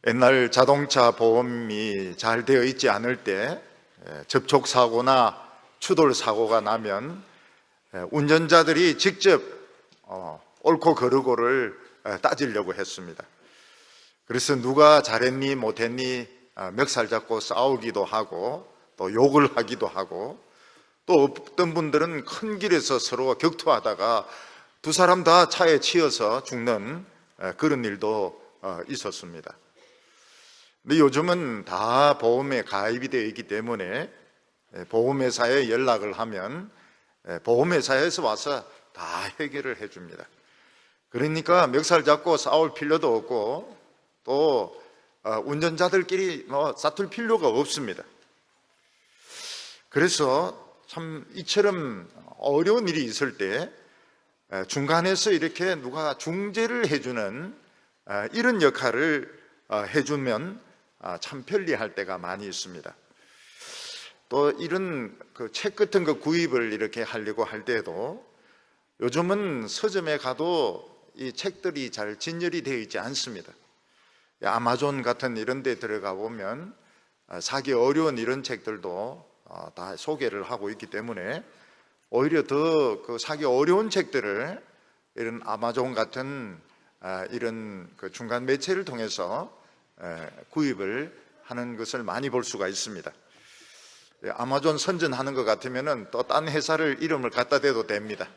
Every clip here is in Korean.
옛날 자동차 보험이 잘 되어 있지 않을 때 접촉사고나 추돌사고가 나면 운전자들이 직접 옳고 그르고를 따지려고 했습니다. 그래서 누가 잘했니 못했니 멱살 잡고 싸우기도 하고 또 욕을 하기도 하고, 또 어떤 분들은 큰 길에서 서로 격투하다가 두 사람 다 차에 치여서 죽는 그런 일도 있었습니다. 근데 요즘은 다 보험에 가입이 되어 있기 때문에 보험회사에 연락을 하면 보험회사에서 와서 다 해결을 해줍니다. 그러니까 멱살 잡고 싸울 필요도 없고 또 운전자들끼리 다툴 필요가 없습니다. 그래서 참 이처럼 어려운 일이 있을 때 중간에서 이렇게 누가 중재를 해주는 이런 역할을 해주면 참 편리할 때가 많이 있습니다. 또 이런 책 같은 거 구입을 이렇게 하려고 할 때도 요즘은 서점에 가도 이 책들이 잘 진열이 되어 있지 않습니다. 아마존 같은 이런 데 들어가 보면 사기 어려운 이런 책들도 다 소개를 하고 있기 때문에 오히려 더 사기 어려운 책들을 이런 아마존 같은 이런 중간 매체를 통해서 구입을 하는 것을 많이 볼 수가 있습니다. 아마존 선전하는 것 같으면 또 딴 회사를 이름을 갖다 대도 됩니다.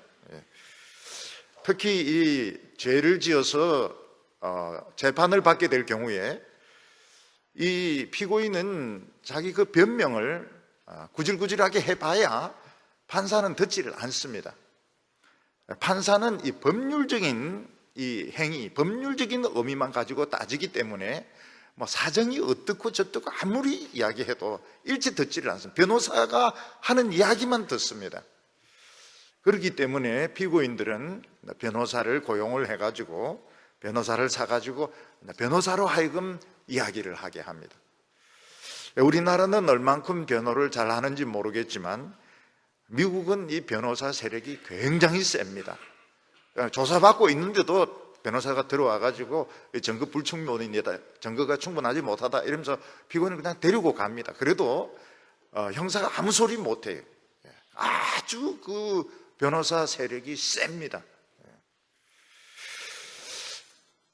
특히 이 죄를 지어서 재판을 받게 될 경우에 이 피고인은 자기 그 변명을 구질구질하게 해봐야 판사는 듣지를 않습니다. 판사는 이 법률적인 이 행위, 법률적인 의미만 가지고 따지기 때문에 사정이 어떻고 저떻고 아무리 이야기해도 일체 듣지를 않습니다. 변호사가 하는 이야기만 듣습니다. 그렇기 때문에 피고인들은 변호사를 고용을 해가지고 변호사를 사가지고 변호사로 하여금 이야기를 하게 합니다. 우리나라는 얼만큼 변호를 잘 하는지 모르겠지만 미국은 이 변호사 세력이 굉장히 셉니다. 조사받고 있는데도 변호사가 들어와가지고 증거 불충분이다, 증거가 충분하지 못하다 이러면서 피고인을 그냥 데리고 갑니다. 그래도 형사가 아무 소리 못해요. 아주 그 변호사 세력이 셉니다.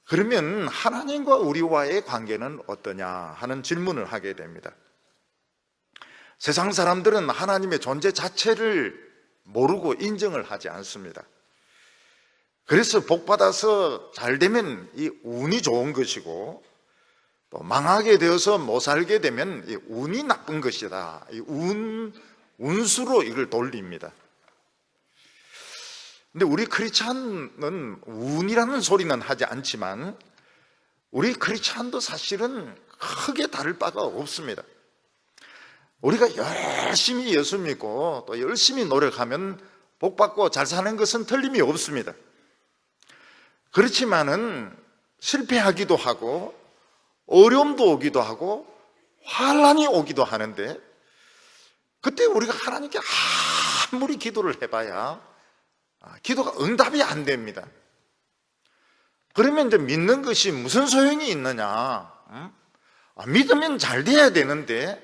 그러면 하나님과 우리와의 관계는 어떠냐 하는 질문을 하게 됩니다. 세상 사람들은 하나님의 존재 자체를 모르고 인정을 하지 않습니다. 그래서 복받아서 잘 되면 이 운이 좋은 것이고 또 망하게 되어서 못 살게 되면 이 운이 나쁜 것이다. 이 운수로 이걸 돌립니다. 근데 우리 크리스찬은 운이라는 소리는 하지 않지만 우리 크리스찬도 사실은 크게 다를 바가 없습니다. 우리가 열심히 예수 믿고 또 열심히 노력하면 복받고 잘 사는 것은 틀림이 없습니다. 그렇지만은 실패하기도 하고 어려움도 오기도 하고 환난이 오기도 하는데 그때 우리가 하나님께 아무리 기도를 해봐야 기도가 응답이 안 됩니다. 그러면 이제 믿는 것이 무슨 소용이 있느냐? 믿으면 잘 돼야 되는데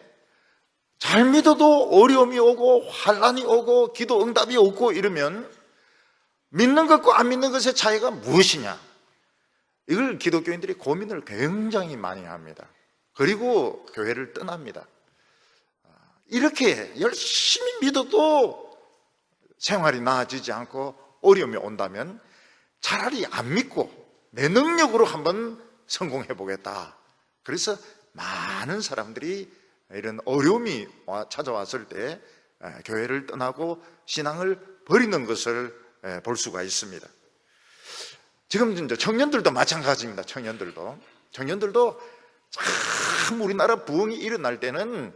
잘 믿어도 어려움이 오고 환난이 오고 기도 응답이 없고 이러면 믿는 것과 안 믿는 것의 차이가 무엇이냐? 이걸 기독교인들이 고민을 굉장히 많이 합니다. 그리고 교회를 떠납니다. 이렇게 열심히 믿어도 생활이 나아지지 않고 어려움이 온다면 차라리 안 믿고 내 능력으로 한번 성공해 보겠다. 그래서 많은 사람들이 이런 어려움이 찾아왔을 때 교회를 떠나고 신앙을 버리는 것을 볼 수가 있습니다. 지금 이제 청년들도 마찬가지입니다. 청년들도 참 우리나라 부흥이 일어날 때는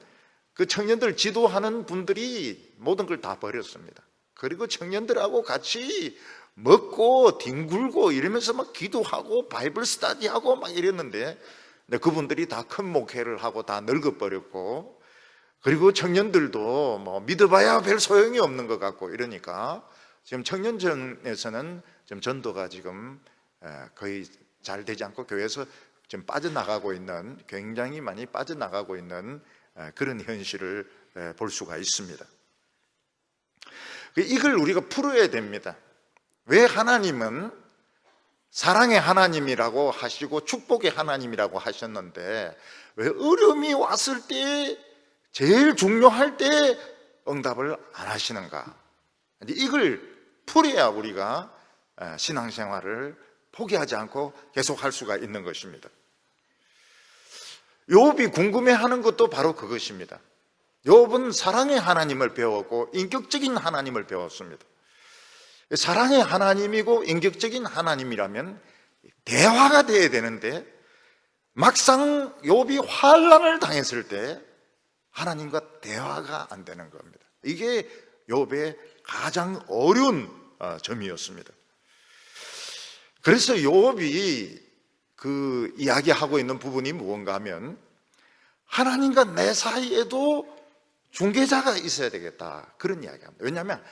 그 청년들 지도하는 분들이 모든 걸 다 버렸습니다. 그리고 청년들하고 같이 먹고 뒹굴고 이러면서 막 기도하고 바이블 스터디하고 막 이랬는데 그분들이 다 큰 목회를 하고 다 늙어버렸고, 그리고 청년들도 믿어봐야 별 소용이 없는 것 같고 이러니까 지금 청년전에서는 지금 전도가 지금 거의 잘 되지 않고 교회에서 지금 빠져나가고 있는, 굉장히 많이 빠져나가고 있는 그런 현실을 볼 수가 있습니다. 이걸 우리가 풀어야 됩니다. 왜 하나님은 사랑의 하나님이라고 하시고 축복의 하나님이라고 하셨는데 왜 어려움이 왔을 때, 제일 중요할 때 응답을 안 하시는가? 이걸 풀어야 우리가 신앙생활을 포기하지 않고 계속할 수가 있는 것입니다. 욥이 궁금해하는 것도 바로 그것입니다. 욥은 사랑의 하나님을 배웠고 인격적인 하나님을 배웠습니다. 사랑의 하나님이고 인격적인 하나님이라면 대화가 돼야 되는데 막상 욥이 환난을 당했을 때 하나님과 대화가 안 되는 겁니다. 이게 욥의 가장 어려운 점이었습니다. 그래서 욥이 그 이야기하고 있는 부분이 무언가 하면 하나님과 내 사이에도 중개자가 있어야 되겠다, 그런 이야기합니다. 왜냐하면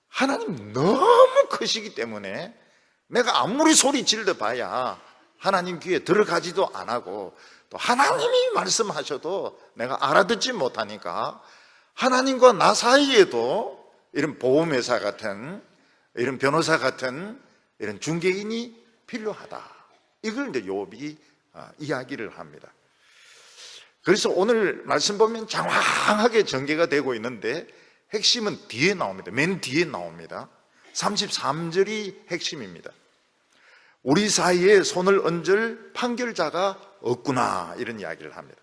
하나님 너무 크시기 때문에 내가 아무리 소리 질러 봐야 하나님 귀에 들어가지도 안 하고, 또 하나님이 말씀하셔도 내가 알아듣지 못하니까 하나님과 나 사이에도 이런 보험회사 같은, 이런 변호사 같은 이런 중개인이 필요하다. 이걸 이제 욥이 이야기를 합니다. 그래서 오늘 말씀 보면 장황하게 전개가 되고 있는데 핵심은 뒤에 나옵니다. 맨 뒤에 나옵니다. 33절이 핵심입니다. 우리 사이에 손을 얹을 판결자가 없구나, 이런 이야기를 합니다.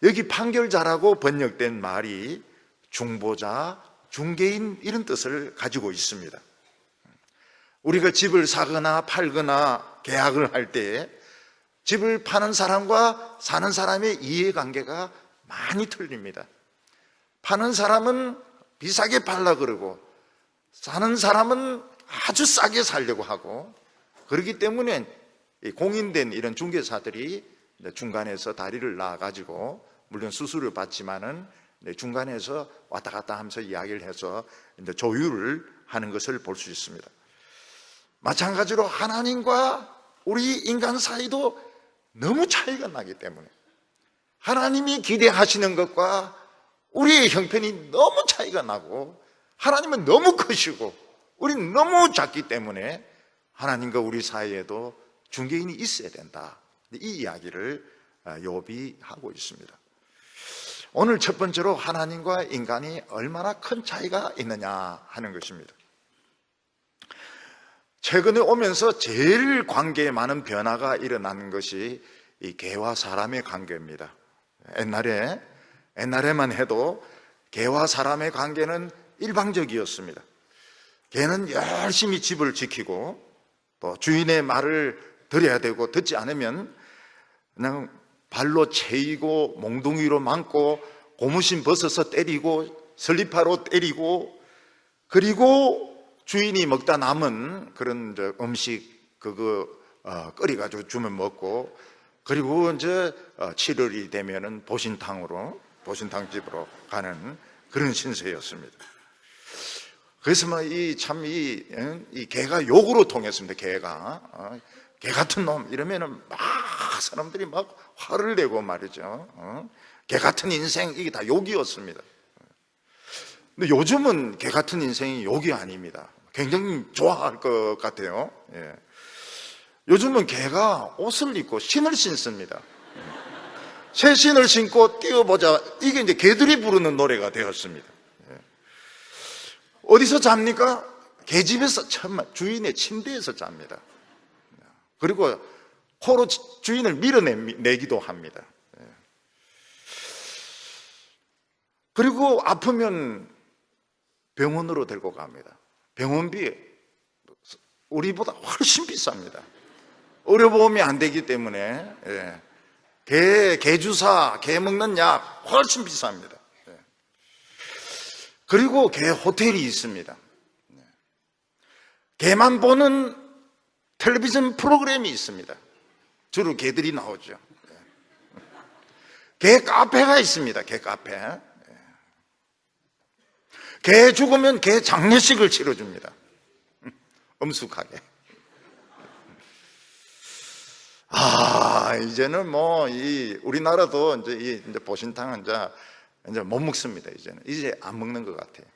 여기 판결자라고 번역된 말이 중보자, 중개인, 이런 뜻을 가지고 있습니다. 우리가 집을 사거나 팔거나 계약을 할 때 집을 파는 사람과 사는 사람의 이해관계가 많이 틀립니다. 파는 사람은 비싸게 팔라 그러고 사는 사람은 아주 싸게 살려고 하고, 그렇기 때문에 공인된 이런 중개사들이 중간에서 다리를 놔가지고, 물론 수수료를 받지만은 중간에서 왔다 갔다 하면서 이야기를 해서 이제 조율을 하는 것을 볼 수 있습니다. 마찬가지로 하나님과 우리 인간 사이도 너무 차이가 나기 때문에 하나님이 기대하시는 것과 우리의 형편이 너무 차이가 나고, 하나님은 너무 크시고 우리는 너무 작기 때문에 하나님과 우리 사이에도 중개인이 있어야 된다, 이 이야기를 욥이 하고 있습니다. 오늘 첫 번째로 하나님과 인간이 얼마나 큰 차이가 있느냐 하는 것입니다. 최근에 오면서 제일 관계에 많은 변화가 일어나는 것이 이 개와 사람의 관계입니다. 옛날에만 해도 개와 사람의 관계는 일방적이었습니다. 개는 열심히 집을 지키고 또 주인의 말을 들어야 되고, 듣지 않으면 그냥 발로 채이고 몽둥이로 만고 고무신 벗어서 때리고 슬리퍼로 때리고, 그리고 주인이 먹다 남은 그런 음식 그거 끓여가지고 주면 먹고, 그리고 이제 7월이 되면은 보신탕집으로 가는 그런 신세였습니다. 그래서 이 개가 욕으로 통했습니다. 개 같은 놈 이러면은 막 사람들이 막 화를 내고 말이죠. 개 같은 인생, 이게 다 욕이었습니다. 근데 요즘은 개 같은 인생이 욕이 아닙니다. 굉장히 좋아할 것 같아요. 예. 요즘은 개가 옷을 입고 신을 신습니다. 새 신을 신고 뛰어보자, 이게 이제 개들이 부르는 노래가 되었습니다. 예. 어디서 잡니까? 개집에서, 주인의 침대에서 잡니다. 그리고 코로 주인을 밀어내기도 합니다. 예. 그리고 아프면 병원으로 데리고 갑니다. 병원비 우리보다 훨씬 비쌉니다. 의료보험이 안 되기 때문에. 예. 개 주사, 개 먹는 약 훨씬 비쌉니다. 예. 그리고 개 호텔이 있습니다. 예. 개만 보는 텔레비전 프로그램이 있습니다. 주로 개들이 나오죠. 예. 개 카페가 있습니다. 개 카페. 예. 개 죽으면 개 장례식을 치러줍니다. 엄숙하게. 이제는 뭐, 우리나라도 이제 보신탕은 이제 못 먹습니다, 이제는. 이제 안 먹는 것 같아요.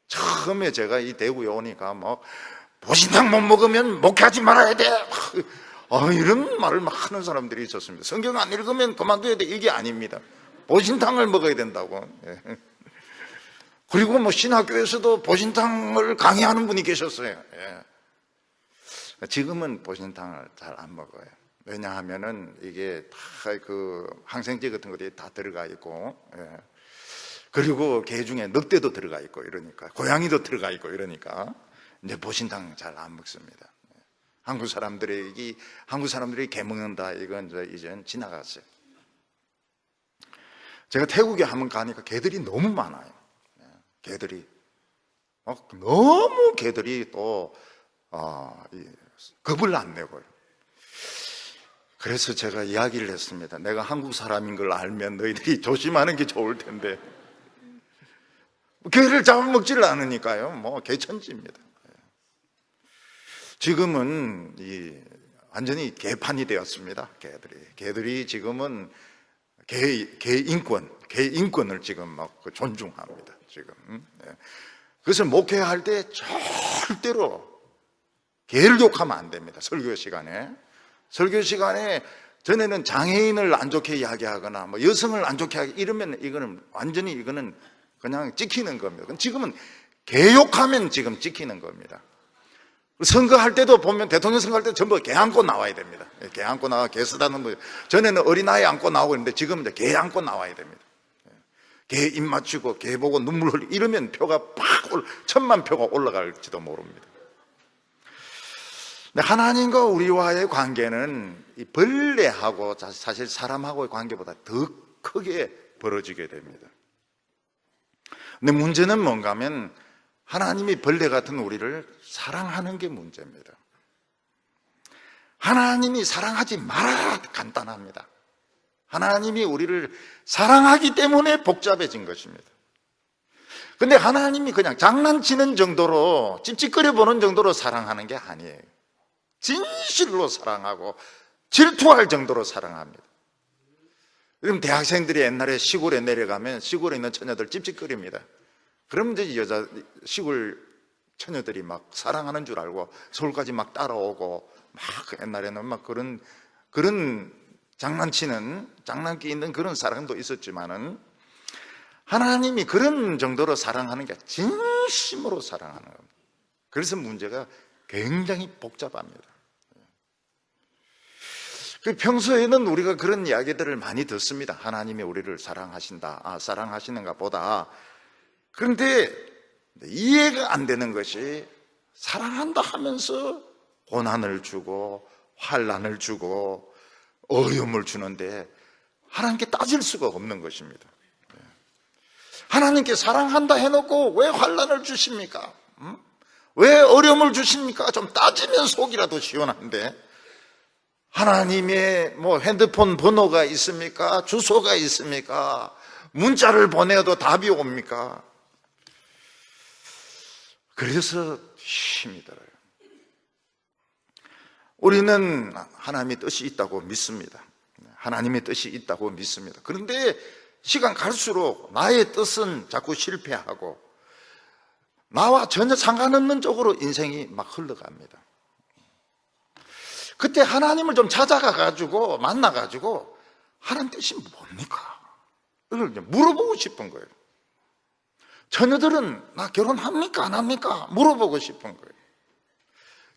처음에 제가 이 대구에 오니까 뭐, 보신탕 못 먹으면 목회하지 말아야 돼. 이런 말을 막 하는 사람들이 있었습니다. 성경 안 읽으면 그만둬야 돼. 이게 아닙니다. 보신탕을 먹어야 된다고. 그리고 뭐 신학교에서도 보신탕을 강의하는 분이 계셨어요. 지금은 보신탕을 잘 안 먹어요. 왜냐하면은 이게 다 그 항생제 같은 것들이 다 들어가 있고, 그리고 게 중에 늑대도 들어가 있고 이러니까, 고양이도 들어가 있고 이러니까 이제 보신탕 잘 안 먹습니다. 한국 사람들이 게 먹는다, 이건 이제는 지나갔어요. 제가 태국에 한번 가니까 개들이 너무 많아요. 개들이 너무 개들이 또 겁을 안 내고요. 그래서 제가 이야기를 했습니다. 내가 한국 사람인 걸 알면 너희들이 조심하는 게 좋을 텐데, 개를 잡아먹지를 않으니까요. 뭐 개천지입니다. 지금은 완전히 개판이 되었습니다. 개들이 지금은 개 인권을 지금 막 존중합니다. 지금. 그래서 목회할 때 절대로 개를 욕하면 안 됩니다. 설교 시간에 전에는 장애인을 안 좋게 이야기하거나 뭐 여성을 안 좋게 하기, 이러면 이거는 완전히 그냥 찍히는 겁니다. 지금은 개 욕하면 지금 찍히는 겁니다. 선거할 때도 보면, 대통령 선거할 때 전부 개 안고 나와야 됩니다. 개 안고 나와, 개 쓰다는 거. 전에는 어린아이 안고 나오고 있는데 지금 이제 개 안고 나와야 됩니다. 개 입 맞추고 개 보고 눈물 흘리고 이러면 표가 1,000만 표가 올라갈지도 모릅니다. 근데 하나님과 우리와의 관계는 이 벌레하고 사실 사람하고의 관계보다 더 크게 벌어지게 됩니다. 근데 문제는 뭔가 하면, 하나님이 벌레 같은 우리를 사랑하는 게 문제입니다. 하나님이 사랑하지 말아야 간단합니다. 하나님이 우리를 사랑하기 때문에 복잡해진 것입니다. 근데 하나님이 그냥 장난치는 정도로, 찝찝거려 보는 정도로 사랑하는 게 아니에요. 진실로 사랑하고 질투할 정도로 사랑합니다. 그럼 대학생들이 옛날에 시골에 내려가면 시골에 있는 처녀들 찝찝거립니다. 그럼 이제 시골 처녀들이 막 사랑하는 줄 알고 서울까지 막 따라오고, 막 옛날에는 막 그런 장난기 있는 그런 사랑도 있었지만은, 하나님이 그런 정도로 사랑하는 게 진심으로 사랑하는 겁니다. 그래서 문제가 굉장히 복잡합니다. 평소에는 우리가 그런 이야기들을 많이 듣습니다. 하나님이 우리를 사랑하신다, 사랑하시는가 보다. 그런데 이해가 안 되는 것이, 사랑한다 하면서 고난을 주고 환난을 주고 어려움을 주는데 하나님께 따질 수가 없는 것입니다. 하나님께 사랑한다 해놓고 왜 환난을 주십니까? 왜 어려움을 주십니까? 좀 따지면 속이라도 시원한데, 하나님의 뭐 핸드폰 번호가 있습니까? 주소가 있습니까? 문자를 보내도 답이 옵니까? 그래서 힘이 들어요. 우리는 하나님의 뜻이 있다고 믿습니다. 하나님의 뜻이 있다고 믿습니다. 그런데 시간 갈수록 나의 뜻은 자꾸 실패하고 나와 전혀 상관없는 쪽으로 인생이 막 흘러갑니다. 그때 하나님을 좀 찾아가가지고 만나가지고 하나님 뜻이 뭡니까? 이걸 물어보고 싶은 거예요. 처녀들은 나 결혼합니까? 안 합니까? 물어보고 싶은 거예요.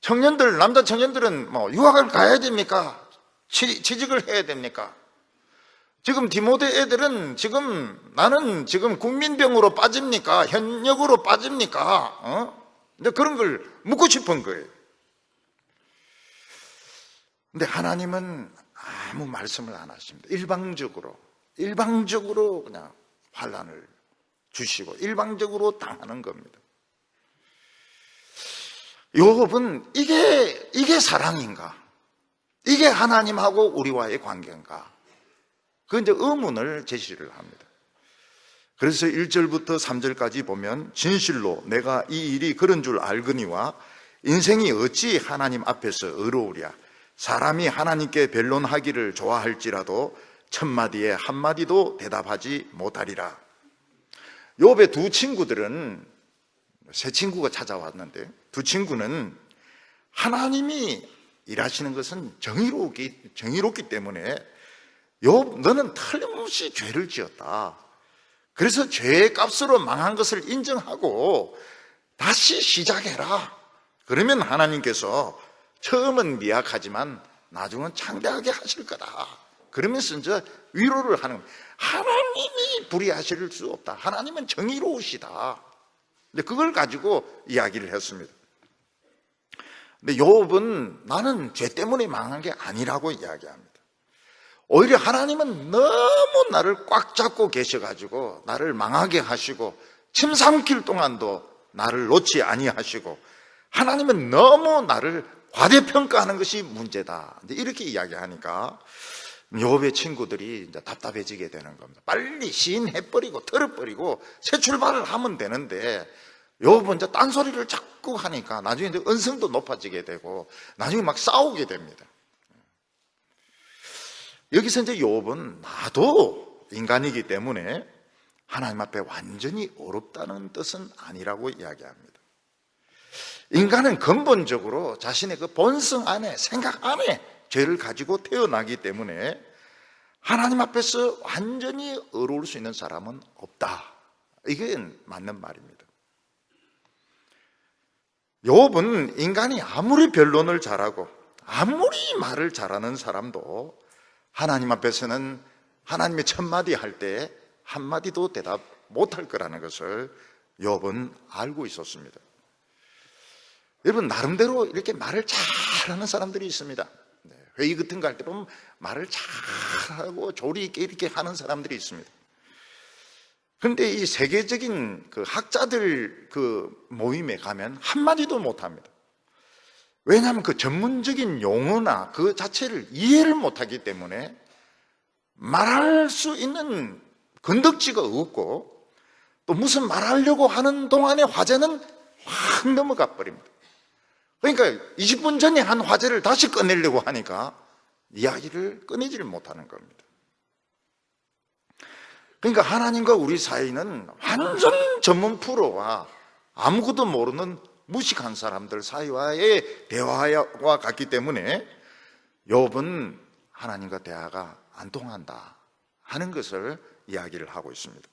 청년들, 남자 청년들은 뭐 유학을 가야 됩니까? 취직을 해야 됩니까? 지금 디모데 애들은 나는 지금 국민병으로 빠집니까? 현역으로 빠집니까? 이제 그런 걸 묻고 싶은 거예요. 근데 하나님은 아무 말씀을 안 하십니다. 일방적으로 그냥 환난을 주시고 일방적으로 당하는 겁니다. 욥은 이게 사랑인가? 이게 하나님하고 우리와의 관계인가? 그 이제 의문을 제시를 합니다. 그래서 1절부터 3절까지 보면, 진실로 내가 이 일이 그런 줄 알거니와 인생이 어찌 하나님 앞에서 의로우랴. 사람이 하나님께 변론하기를 좋아할지라도 천마디에 한마디도 대답하지 못하리라. 욥의 두 친구들은, 세 친구가 찾아왔는데 두 친구는 하나님이 일하시는 것은 정의롭기 때문에 욥, 너는 틀림없이 죄를 지었다. 그래서 죄의 값으로 망한 것을 인정하고 다시 시작해라. 그러면 하나님께서 처음은 미약하지만 나중은 창대하게 하실 거다. 그러면서 이제 위로를 하는 거예요. 하나님이 불의하실 수 없다. 하나님은 정의로우시다. 근데 그걸 가지고 이야기를 했습니다. 근데 욥은 나는 죄 때문에 망한 게 아니라고 이야기합니다. 오히려 하나님은 너무 나를 꽉 잡고 계셔가지고 나를 망하게 하시고 침 삼킬 동안도 나를 놓지 아니하시고 하나님은 너무 나를 과대평가하는 것이 문제다. 이렇게 이야기하니까 욥의 친구들이 이제 답답해지게 되는 겁니다. 빨리 시인해버리고 털어버리고 새 출발을 하면 되는데 욥은 이제 딴소리를 자꾸 하니까 나중에 이제 언성도 높아지게 되고 나중에 막 싸우게 됩니다. 여기서 이제 욥은 나도 인간이기 때문에 하나님 앞에 완전히 어렵다는 뜻은 아니라고 이야기합니다. 인간은 근본적으로 자신의 그 본성 안에, 생각 안에 죄를 가지고 태어나기 때문에 하나님 앞에서 완전히 어려울 수 있는 사람은 없다. 이게 맞는 말입니다. 욥은 인간이 아무리 변론을 잘하고 아무리 말을 잘하는 사람도 하나님 앞에서는 하나님의 첫마디 할 때 한마디도 대답 못할 거라는 것을 욥은 알고 있었습니다. 여러분, 나름대로 이렇게 말을 잘하는 사람들이 있습니다. 회의 같은 거 할 때 보면 말을 잘하고 조리 있게 이렇게 하는 사람들이 있습니다. 그런데 이 세계적인 그 학자들 그 모임에 가면 한마디도 못합니다. 왜냐하면 그 전문적인 용어나 그 자체를 이해를 못하기 때문에 말할 수 있는 건덕지가 없고 또 무슨 말하려고 하는 동안의 화제는 확 넘어가 버립니다. 그러니까 20분 전에 한 화제를 다시 꺼내려고 하니까 이야기를 꺼내지를 못하는 겁니다. 그러니까 하나님과 우리 사이는 완전 전문 프로와 아무것도 모르는 무식한 사람들 사이와의 대화와 같기 때문에 욥은 하나님과 대화가 안 통한다 하는 것을 이야기를 하고 있습니다.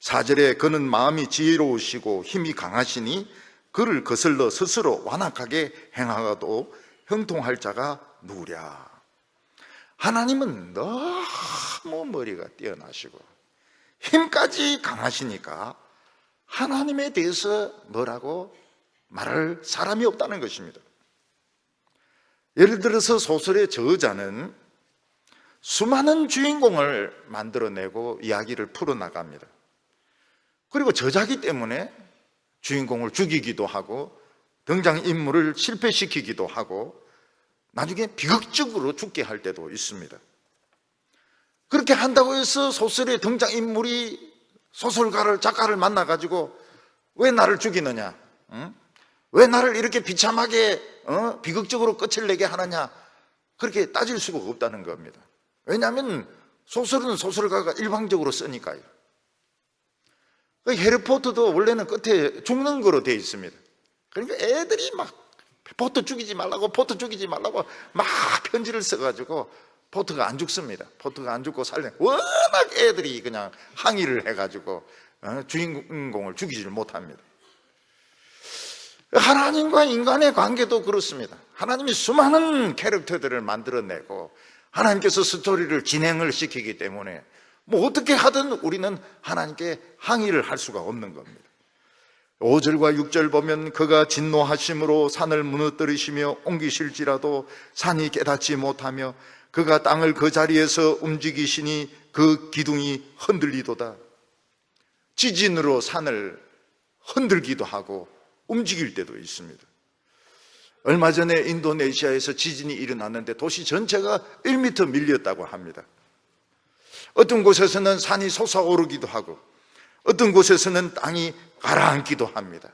4절에 그는 마음이 지혜로우시고 힘이 강하시니 그를 거슬러 스스로 완악하게 행하여도 형통할 자가 누구랴. 하나님은 너무 머리가 뛰어나시고 힘까지 강하시니까 하나님에 대해서 뭐라고 말할 사람이 없다는 것입니다. 예를 들어서 소설의 저자는 수많은 주인공을 만들어내고 이야기를 풀어나갑니다. 그리고 저자기 때문에 주인공을 죽이기도 하고 등장인물을 실패시키기도 하고 나중에 비극적으로 죽게 할 때도 있습니다. 그렇게 한다고 해서 소설의 등장인물이 소설가를, 작가를 만나가지고 왜 나를 죽이느냐? 응? 왜 나를 이렇게 비참하게 비극적으로 끝을 내게 하느냐? 그렇게 따질 수가 없다는 겁니다. 왜냐하면 소설은 소설가가 일방적으로 쓰니까요. 해리포터도 원래는 끝에 죽는 거로 되어 있습니다. 그러니까 애들이 막 포터 죽이지 말라고 막 편지를 써가지고 포터가 안 죽습니다. 포터가 안 죽고 워낙 애들이 그냥 항의를 해가지고 주인공을 죽이지를 못합니다. 하나님과 인간의 관계도 그렇습니다. 하나님이 수많은 캐릭터들을 만들어내고 하나님께서 스토리를 진행을 시키기 때문에 뭐 어떻게 하든 우리는 하나님께 항의를 할 수가 없는 겁니다. 5절과 6절 보면 그가 진노하심으로 산을 무너뜨리시며 옮기실지라도 산이 깨닫지 못하며 그가 땅을 그 자리에서 움직이시니 그 기둥이 흔들리도다. 지진으로 산을 흔들기도 하고 움직일 때도 있습니다. 얼마 전에 인도네시아에서 지진이 일어났는데 도시 전체가 1m 밀렸다고 합니다. 어떤 곳에서는 산이 솟아오르기도 하고 어떤 곳에서는 땅이 가라앉기도 합니다.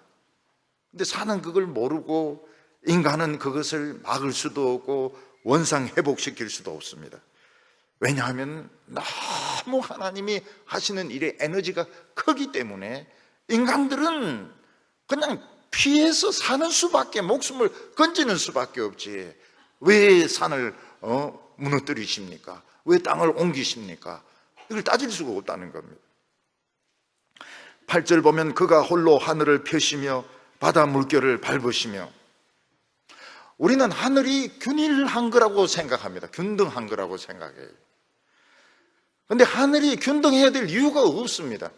근데 산은 그걸 모르고 인간은 그것을 막을 수도 없고 원상 회복시킬 수도 없습니다. 왜냐하면 너무 하나님이 하시는 일의 에너지가 크기 때문에 인간들은 그냥 피해서 사는 수밖에, 목숨을 건지는 수밖에 없지. 왜 산을 무너뜨리십니까? 왜 땅을 옮기십니까? 이걸 따질 수가 없다는 겁니다. 8절 보면 그가 홀로 하늘을 펴시며 바다 물결을 밟으시며, 우리는 하늘이 균일한 거라고 생각합니다. 균등한 거라고 생각해요. 그런데 하늘이 균등해야 될 이유가 없습니다.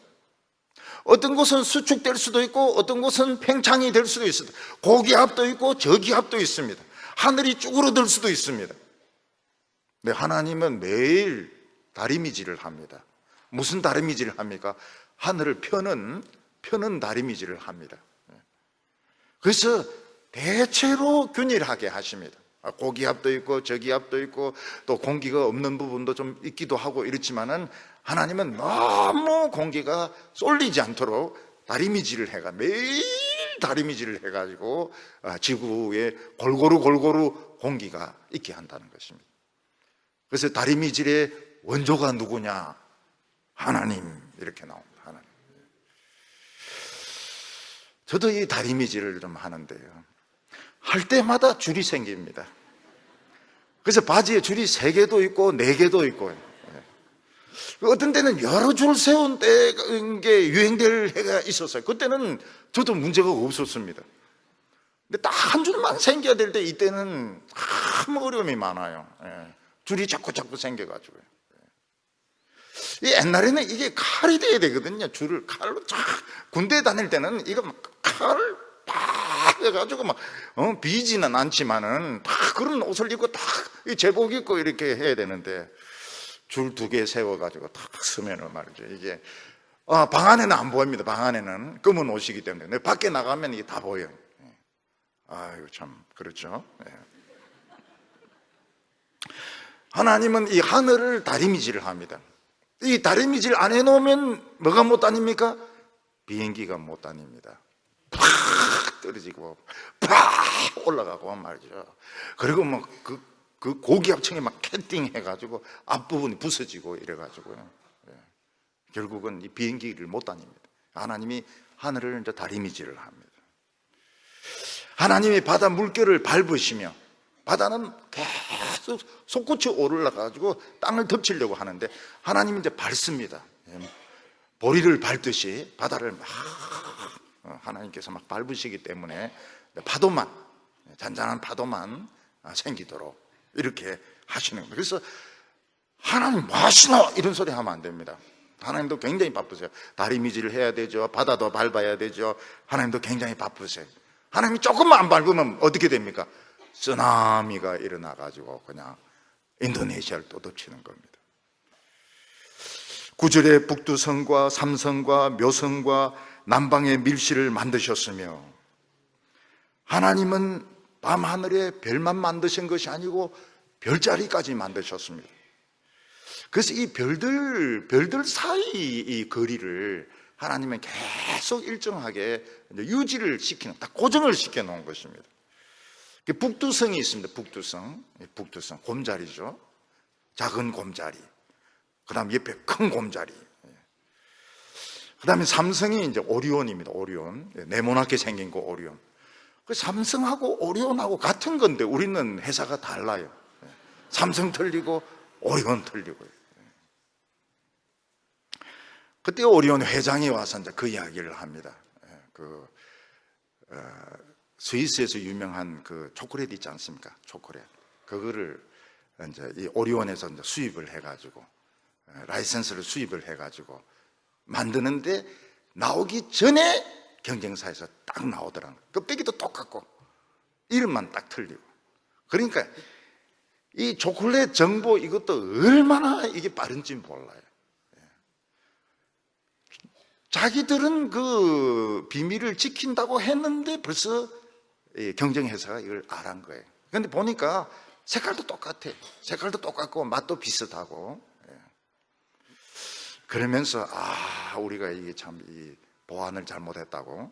어떤 곳은 수축될 수도 있고 어떤 곳은 팽창이 될 수도 있습니다. 고기압도 있고 저기압도 있습니다. 하늘이 쭈그러들 수도 있습니다. 근데 하나님은 매일 다리미질을 합니다. 무슨 다리미질을 합니까? 하늘을 펴는 다리미질을 합니다. 그래서 대체로 균일하게 하십니다. 고기압도 있고 저기압도 있고 또 공기가 없는 부분도 좀 있기도 하고 이렇지만은 하나님은 너무 공기가 쏠리지 않도록 다리미질을 해가 매일 다리미질을 해가지고 지구에 골고루 공기가 있게 한다는 것입니다. 그래서 다리미질의 원조가 누구냐? 하나님, 이렇게 나옵니다. 하나님. 저도 이 다리미질을 좀 하는데요, 할 때마다 줄이 생깁니다. 그래서 바지에 줄이 3개도 있고 4개도 있고, 어떤 때는 여러 줄 세운 게 유행될 해가 있었어요. 그때는 저도 문제가 없었습니다. 근데 딱 한 줄만 생겨야 될 때 이때는 참 어려움이 많아요. 줄이 자꾸 생겨가지고요. 옛날에는 이게 칼이 돼야 되거든요. 줄을 칼로 쫙, 군대 다닐 때는 이거 막 칼을 팍 해가지고 막 비지는 않지만은 딱 그런 옷을 입고 딱 제복 입고 이렇게 해야 되는데, 줄 2개 세워가지고 탁 쓰면은 말이죠, 이게 방 안에는 안 보입니다. 방 안에는 검은 옷이기 때문에. 근데 밖에 나가면 이게 다 보여요. 아이고 참 그렇죠. 하나님은 이 하늘을 다리미질을 합니다. 이 다리미질 안 해놓으면 뭐가 못 다닙니까? 비행기가 못 다닙니다. 팍 떨어지고 팍 올라가고 말이죠. 그리고 뭐 그 고기압층에 막 캐팅 해가지고 앞부분이 부서지고 이래가지고요. 결국은 이 비행기를 못 다닙니다. 하나님이 하늘을 이제 다리미질을 합니다. 하나님이 바다 물결을 밟으시며, 바다는 계속 솟구쳐 오르려가지고 땅을 덮치려고 하는데 하나님이 이제 밟습니다. 보리를 밟듯이 바다를 막 하나님께서 막 밟으시기 때문에 파도만, 잔잔한 파도만 생기도록 이렇게 하시는 거예요. 그래서 하나님 뭐 하시노? 이런 소리 하면 안 됩니다. 하나님도 굉장히 바쁘세요. 다리미질을 해야 되죠. 바다도 밟아야 되죠. 하나님도 굉장히 바쁘세요. 하나님이 조금만 안 밟으면 어떻게 됩니까? 쓰나미가 일어나가지고 그냥 인도네시아를 또 덮치는 겁니다. 9절에 북두성과 삼성과 묘성과 남방의 밀실을 만드셨으며, 하나님은 밤하늘에 별만 만드신 것이 아니고 별자리까지 만드셨습니다. 그래서 이 별들 사이 이 거리를 하나님은 계속 일정하게 유지를 시키는, 딱 고정을 시켜 놓은 것입니다. 북두성이 있습니다. 북두성, 곰자리죠. 작은 곰자리. 그 다음 옆에 큰 곰자리. 그 다음에 삼성이 이제 오리온입니다. 오리온. 네모나게 생긴 거 오리온. 그 삼성하고 오리온하고 같은 건데 우리는 회사가 달라요. 삼성 틀리고 오리온 틀리고요. 그때 오리온 회장이 와서 이제 그 이야기를 합니다. 스위스에서 유명한 그 초콜릿 있지 않습니까? 초콜릿. 그거를 이제 이 오리온에서 이제 수입을 해가지고, 라이센스를 수입을 해가지고 만드는데 나오기 전에 경쟁사에서 딱 나오더라고요. 껍데기도 똑같고 이름만 딱 틀리고. 그러니까 이 초콜릿 정보 이것도 얼마나 이게 빠른지 몰라요. 자기들은 그 비밀을 지킨다고 했는데 벌써 경쟁회사가 이걸 알한 거예요. 그런데 보니까 색깔도 똑같아. 색깔도 똑같고 맛도 비슷하고. 그러면서 우리가 이게 참 이 보안을 잘못했다고.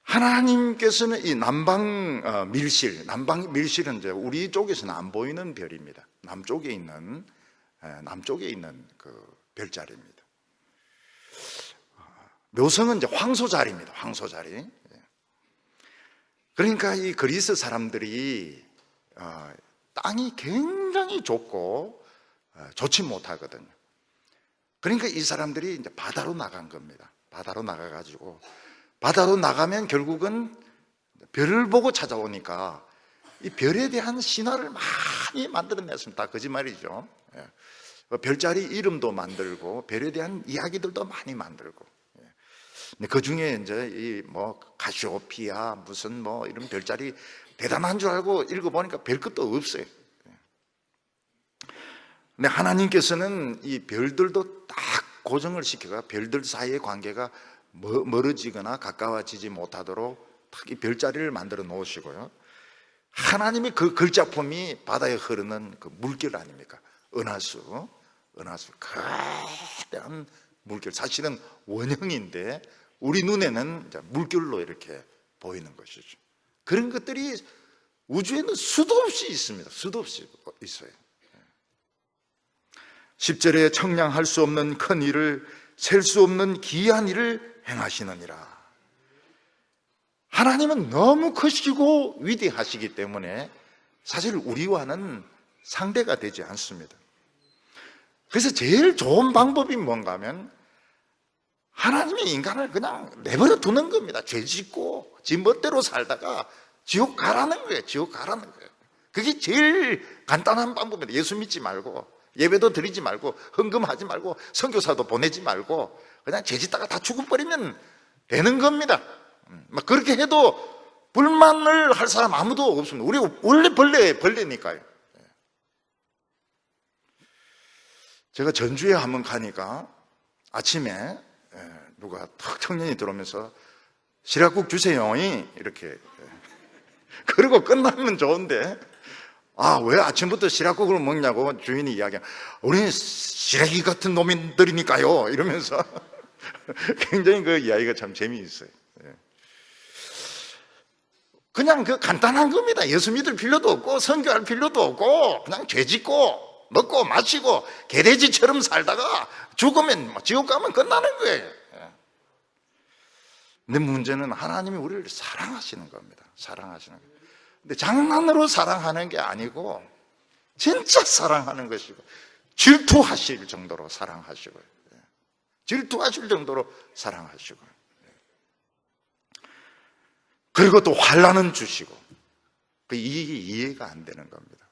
하나님께서는 이 남방 밀실은 이제 우리 쪽에서는 안 보이는 별입니다. 남쪽에 있는 그 별자리입니다. 묘성은 이제 황소자리입니다. 황소자리. 그러니까 이 그리스 사람들이 땅이 굉장히 좁고 좋지 못하거든요. 그러니까 이 사람들이 이제 바다로 나간 겁니다. 바다로 나가가지고 바다로 나가면 결국은 별을 보고 찾아오니까 이 별에 대한 신화를 많이 만들어냈습니다. 다 거짓말이죠. 별자리 이름도 만들고 별에 대한 이야기들도 많이 만들고. 그 중에 이제 이 뭐 가시오피아 무슨 뭐 이런 별자리 대단한 줄 알고 읽어보니까 별 것도 없어요. 근데 하나님께서는 이 별들도 딱 고정을 시켜가 별들 사이의 관계가 멀어지거나 가까워지지 못하도록 딱 이 별자리를 만들어 놓으시고요. 하나님의 그 글자품이 바다에 흐르는 그 물결 아닙니까? 은하수 거대한 물결, 사실은 원형인데 우리 눈에는 물결로 이렇게 보이는 것이죠. 그런 것들이 우주에는 수도 없이 있습니다. 수도 없이 있어요. 10절에 청량할 수 없는 큰 일을, 셀 수 없는 기이한 일을 행하시느니라. 하나님은 너무 크시고 위대하시기 때문에 사실 우리와는 상대가 되지 않습니다. 그래서 제일 좋은 방법이 뭔가 하면 하나님이 인간을 그냥 내버려 두는 겁니다. 죄 짓고 지 멋대로 살다가 지옥 가라는 거예요. 지옥 가라는 거예요. 그게 제일 간단한 방법입니다. 예수 믿지 말고 예배도 드리지 말고 헌금하지 말고 선교사도 보내지 말고 그냥 죄 짓다가 다 죽어버리면 되는 겁니다. 막 그렇게 해도 불만을 할 사람 아무도 없습니다. 우리 원래 벌레니까요. 제가 전주에 한번 가니까 아침에 누가 탁 청년이 들어오면서 시락국 주세요 이렇게 그리고 끝나면 좋은데 왜 아침부터 시락국을 먹냐고 주인이 이야기하면 우리는 시래기 같은 놈들이니까요 이러면서 굉장히 그 이야기가 참 재미있어요. 그냥 그 간단한 겁니다. 예수 믿을 필요도 없고 선교할 필요도 없고 그냥 죄 짓고 먹고 마시고 개돼지처럼 살다가 죽으면 지옥 가면 끝나는 거예요. 근데 문제는 하나님이 우리를 사랑하시는 겁니다. 사랑하시는 거예요. 근데 장난으로 사랑하는 게 아니고 진짜 사랑하는 것이고 질투하실 정도로 사랑하시고요. 질투하실 정도로 사랑하시고요. 그리고 또 환난은 주시고 이게 이해가 안 되는 겁니다.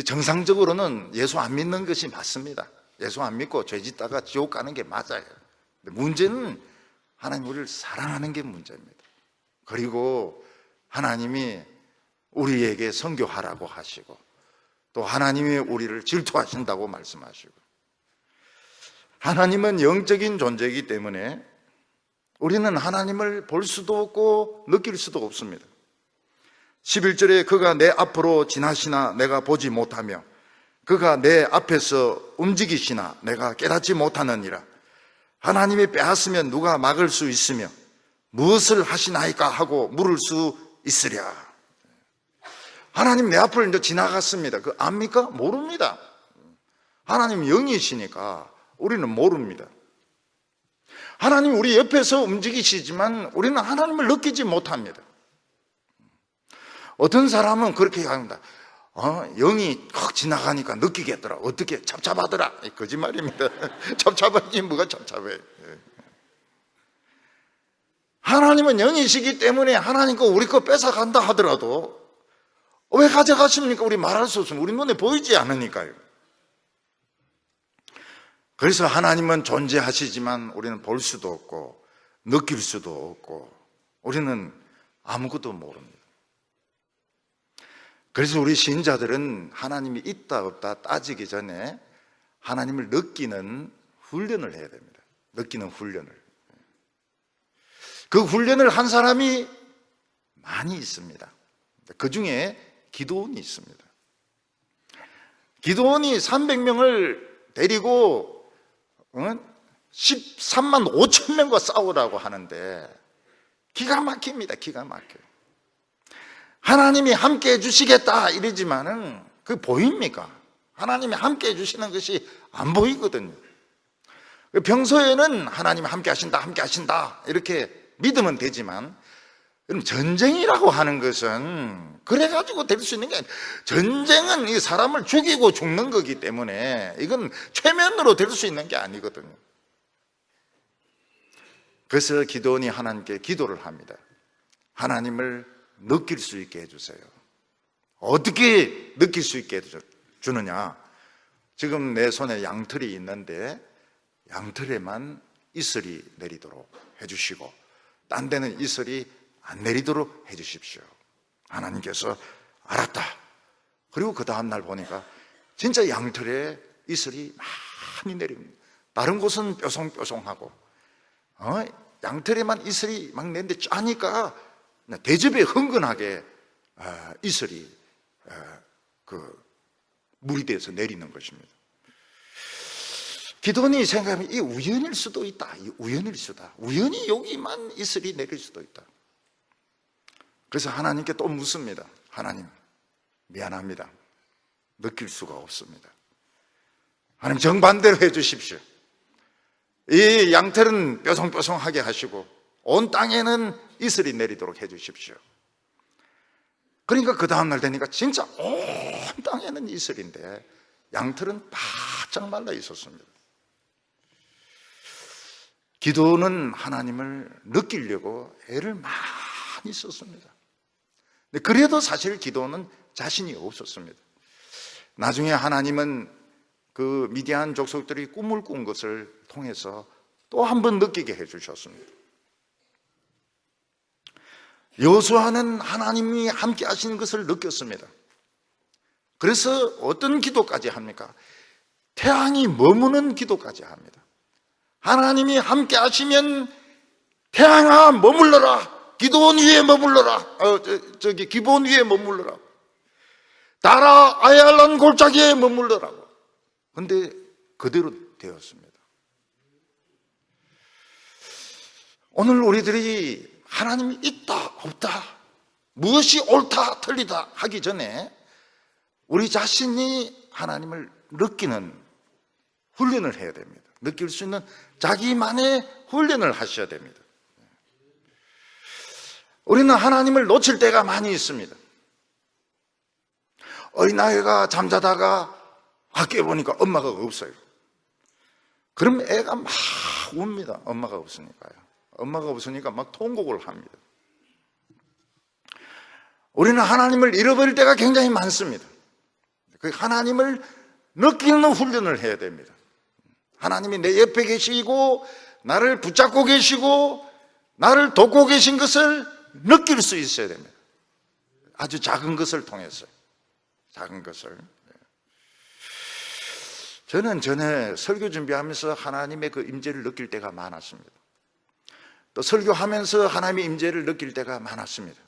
정상적으로는 예수 안 믿는 것이 맞습니다. 예수 안 믿고 죄 짓다가 지옥 가는 게 맞아요. 근데 문제는 하나님 우리를 사랑하는 게 문제입니다. 그리고 하나님이 우리에게 선교하라고 하시고 또 하나님이 우리를 질투하신다고 말씀하시고 하나님은 영적인 존재이기 때문에 우리는 하나님을 볼 수도 없고 느낄 수도 없습니다. 11절에 그가 내 앞으로 지나시나 내가 보지 못하며 그가 내 앞에서 움직이시나 내가 깨닫지 못하느니라. 하나님이 빼앗으면 누가 막을 수 있으며 무엇을 하시나이까 하고 물을 수 있으랴. 하나님 내 앞을 이제 지나갔습니다. 그 압니까? 모릅니다. 하나님 영이시니까 우리는 모릅니다. 하나님 우리 옆에서 움직이시지만 우리는 하나님을 느끼지 못합니다. 어떤 사람은 그렇게 합니다. 영이 확 지나가니까 느끼겠더라. 어떻게 잡잡하더라. 거짓말입니다. 잡잡하지 뭐가 잡잡해. 하나님은 영이시기 때문에 하나님 거 우리 거 뺏어간다 하더라도 왜 가져가십니까? 우리 말할 수 없습니다. 우리 눈에 보이지 않으니까요. 그래서 하나님은 존재하시지만 우리는 볼 수도 없고 느낄 수도 없고 우리는 아무것도 모릅니다. 그래서 우리 신자들은 하나님이 있다 없다 따지기 전에 하나님을 느끼는 훈련을 해야 됩니다. 느끼는 훈련을. 그 훈련을 한 사람이 많이 있습니다. 그 중에 기드온이 있습니다. 기드온이 300명을 데리고 13만 5천 명과 싸우라고 하는데 기가 막힙니다. 기가 막혀요. 하나님이 함께 해주시겠다 이러지만은 그 보입니까? 하나님이 함께 해주시는 것이 안 보이거든요. 평소에는 하나님이 함께 하신다 이렇게 믿으면 되지만, 그럼 전쟁이라고 하는 것은 그래가지고 될 수 있는 게 아니에요. 전쟁은 이 사람을 죽이고 죽는 거기 때문에 이건 최면으로 될 수 있는 게 아니거든요. 그래서 기도원이 하나님께 기도를 합니다. 하나님을 느낄 수 있게 해주세요. 어떻게 느낄 수 있게 해주느냐? 지금 내 손에 양털이 있는데 양털에만 이슬이 내리도록 해주시고 딴 데는 이슬이 안 내리도록 해주십시오. 하나님께서 알았다. 그리고 그 다음날 보니까 진짜 양털에 이슬이 많이 내립니다. 다른 곳은 뾰송뾰송하고 양털에만 이슬이 막 내는데 짜니까 대접에 흥건하게 이슬이 물이 돼서 내리는 것입니다. 기도원이 생각하면 이 우연일 수도 있다. 이 우연일 수다. 우연히 여기만 이슬이 내릴 수도 있다. 그래서 하나님께 또 묻습니다. 하나님, 미안합니다. 느낄 수가 없습니다. 하나님, 정반대로 해주십시오. 이 양털은 뾰송뾰송하게 하시고 온 땅에는 이슬이 내리도록 해주십시오. 그러니까 그 다음날 되니까 진짜 온 땅에는 이슬인데 양털은 바짝 말라 있었습니다. 기도는 하나님을 느끼려고 애를 많이 썼습니다. 그래도 사실 기도는 자신이 없었습니다. 나중에 하나님은 그 미디안 족속들이 꿈을 꾼 것을 통해서 또 한 번 느끼게 해주셨습니다. 여호수아는 하나님이 함께 하시는 것을 느꼈습니다. 그래서 어떤 기도까지 합니까? 태양이 머무는 기도까지 합니다. 하나님이 함께 하시면 태양아 머물러라. 기도원 위에 머물러라. 기브온 위에 머물러라. 달아 아얄란 골짜기에 머물러라고. 그런데 그대로 되었습니다. 오늘 우리들이 하나님이 있다 없다, 무엇이 옳다 틀리다 하기 전에 우리 자신이 하나님을 느끼는 훈련을 해야 됩니다. 느낄 수 있는 자기만의 훈련을 하셔야 됩니다. 우리는 하나님을 놓칠 때가 많이 있습니다. 어린아이가 잠자다가 깨보니까 엄마가 없어요. 그럼 애가 막 웁니다. 엄마가 없으니까요. 엄마가 없으니까 막 통곡을 합니다. 우리는 하나님을 잃어버릴 때가 굉장히 많습니다. 그 하나님을 느끼는 훈련을 해야 됩니다. 하나님이 내 옆에 계시고 나를 붙잡고 계시고 나를 돕고 계신 것을 느낄 수 있어야 됩니다. 아주 작은 것을 통해서. 작은 것을. 저는 전에 설교 준비하면서 하나님의 그 임재를 느낄 때가 많았습니다. 또 설교하면서 하나님의 임재를 느낄 때가 많았습니다.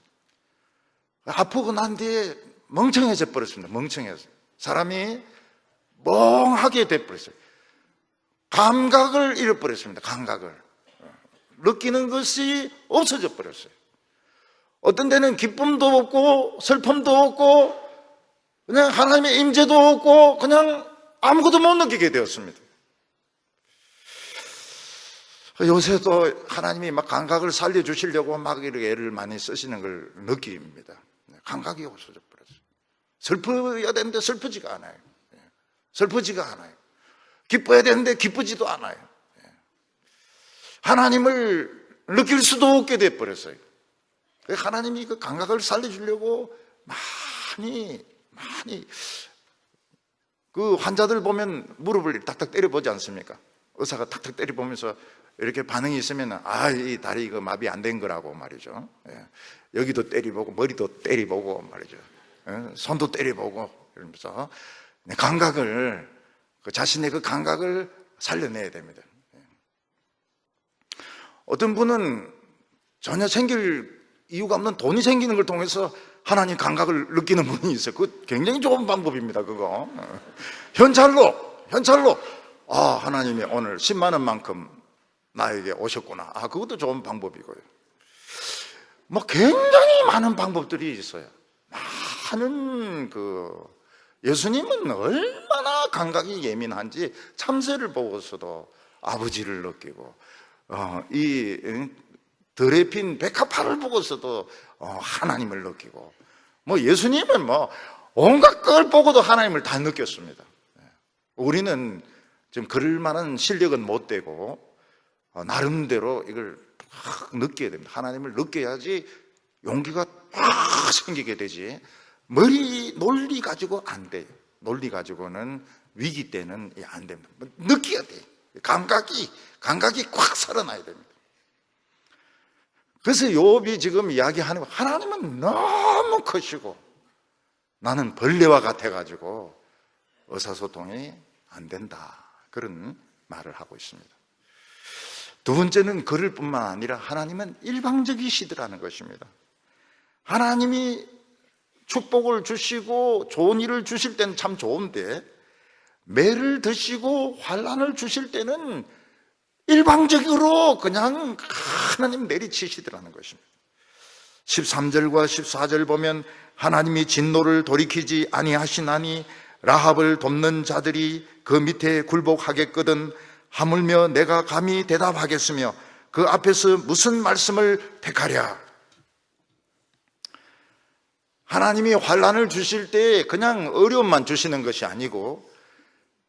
아프고 난 뒤에 멍청해져 버렸습니다. 멍청해서 사람이 멍하게 돼버렸어요. 감각을 잃어버렸습니다. 감각을 느끼는 것이 없어져 버렸어요. 어떤 데는 기쁨도 없고 슬픔도 없고 그냥 하나님의 임재도 없고 그냥 아무것도 못 느끼게 되었습니다. 요새도 하나님이 막 감각을 살려주시려고 막 이렇게 애를 많이 쓰시는 걸 느낍니다. 감각이 없어져 버렸어요. 슬퍼야 되는데 슬프지가 않아요. 슬프지가 않아요. 기뻐야 되는데 기쁘지도 않아요. 하나님을 느낄 수도 없게 돼버렸어요. 하나님이 그 감각을 살려주려고 많이 그 환자들 보면 무릎을 탁탁 때려보지 않습니까? 의사가 탁탁 때려보면서 이렇게 반응이 있으면 이 다리 이거 마비 안 된 거라고 말이죠. 여기도 때려보고 머리도 때려보고 말이죠. 손도 때려보고 이러면서 감각을 자신의 그 감각을 살려내야 됩니다. 어떤 분은 전혀 생길 이유가 없는 돈이 생기는 걸 통해서 하나님 감각을 느끼는 분이 있어요. 그거 굉장히 좋은 방법입니다. 그거 현찰로 하나님이 오늘 10만 원만큼 나에게 오셨구나. 그것도 좋은 방법이고요. 뭐 굉장히 많은 방법들이 있어요. 많은 예수님은 얼마나 감각이 예민한지 참새를 보고서도 아버지를 느끼고, 이 덜에 핀 백합화를 보고서도 하나님을 느끼고, 뭐 예수님은 뭐 온갖 걸 보고도 하나님을 다 느꼈습니다. 우리는 지금 그럴 만한 실력은 못 되고 나름대로 이걸 확 느껴야 됩니다. 하나님을 느껴야지 용기가 확 생기게 되지, 논리 가지고 안 돼요. 논리 가지고는 위기 때는 안 됩니다. 느껴야 돼요. 감각이 꽉 살아나야 됩니다. 그래서 욥이 지금 이야기하는 거, 하나님은 너무 크시고 나는 벌레와 같아가지고 의사소통이 안 된다, 그런 말을 하고 있습니다. 두 번째는 그럴 뿐만 아니라 하나님은 일방적이시더라는 것입니다. 하나님이 축복을 주시고 좋은 일을 주실 때는 참 좋은데, 매를 드시고 환난을 주실 때는 일방적으로 그냥 하나님 내리치시더라는 것입니다. 13절과 14절 보면 하나님이 진노를 돌이키지 아니하시나니 라합을 돕는 자들이 그 밑에 굴복하겠거든 하물며 내가 감히 대답하겠으며 그 앞에서 무슨 말씀을 택하랴. 하나님이 환난을 주실 때 그냥 어려움만 주시는 것이 아니고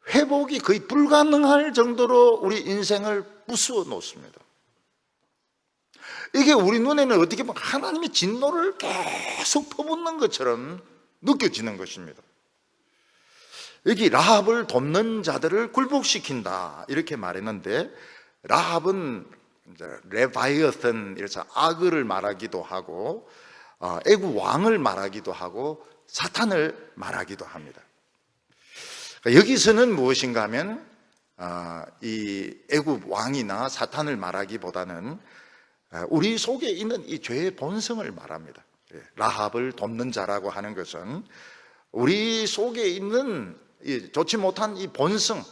회복이 거의 불가능할 정도로 우리 인생을 부수어 놓습니다. 이게 우리 눈에는 어떻게 보면 하나님의 진노를 계속 퍼붓는 것처럼 느껴지는 것입니다. 여기 라합을 돕는 자들을 굴복시킨다 이렇게 말했는데, 라합은 레바이어슨, 이래서 악을 말하기도 하고 애국 왕을 말하기도 하고 사탄을 말하기도 합니다. 여기서는 무엇인가 하면 이 애국 왕이나 사탄을 말하기보다는 우리 속에 있는 이 죄의 본성을 말합니다. 라합을 돕는 자라고 하는 것은 우리 속에 있는 좋지 못한 이 본성,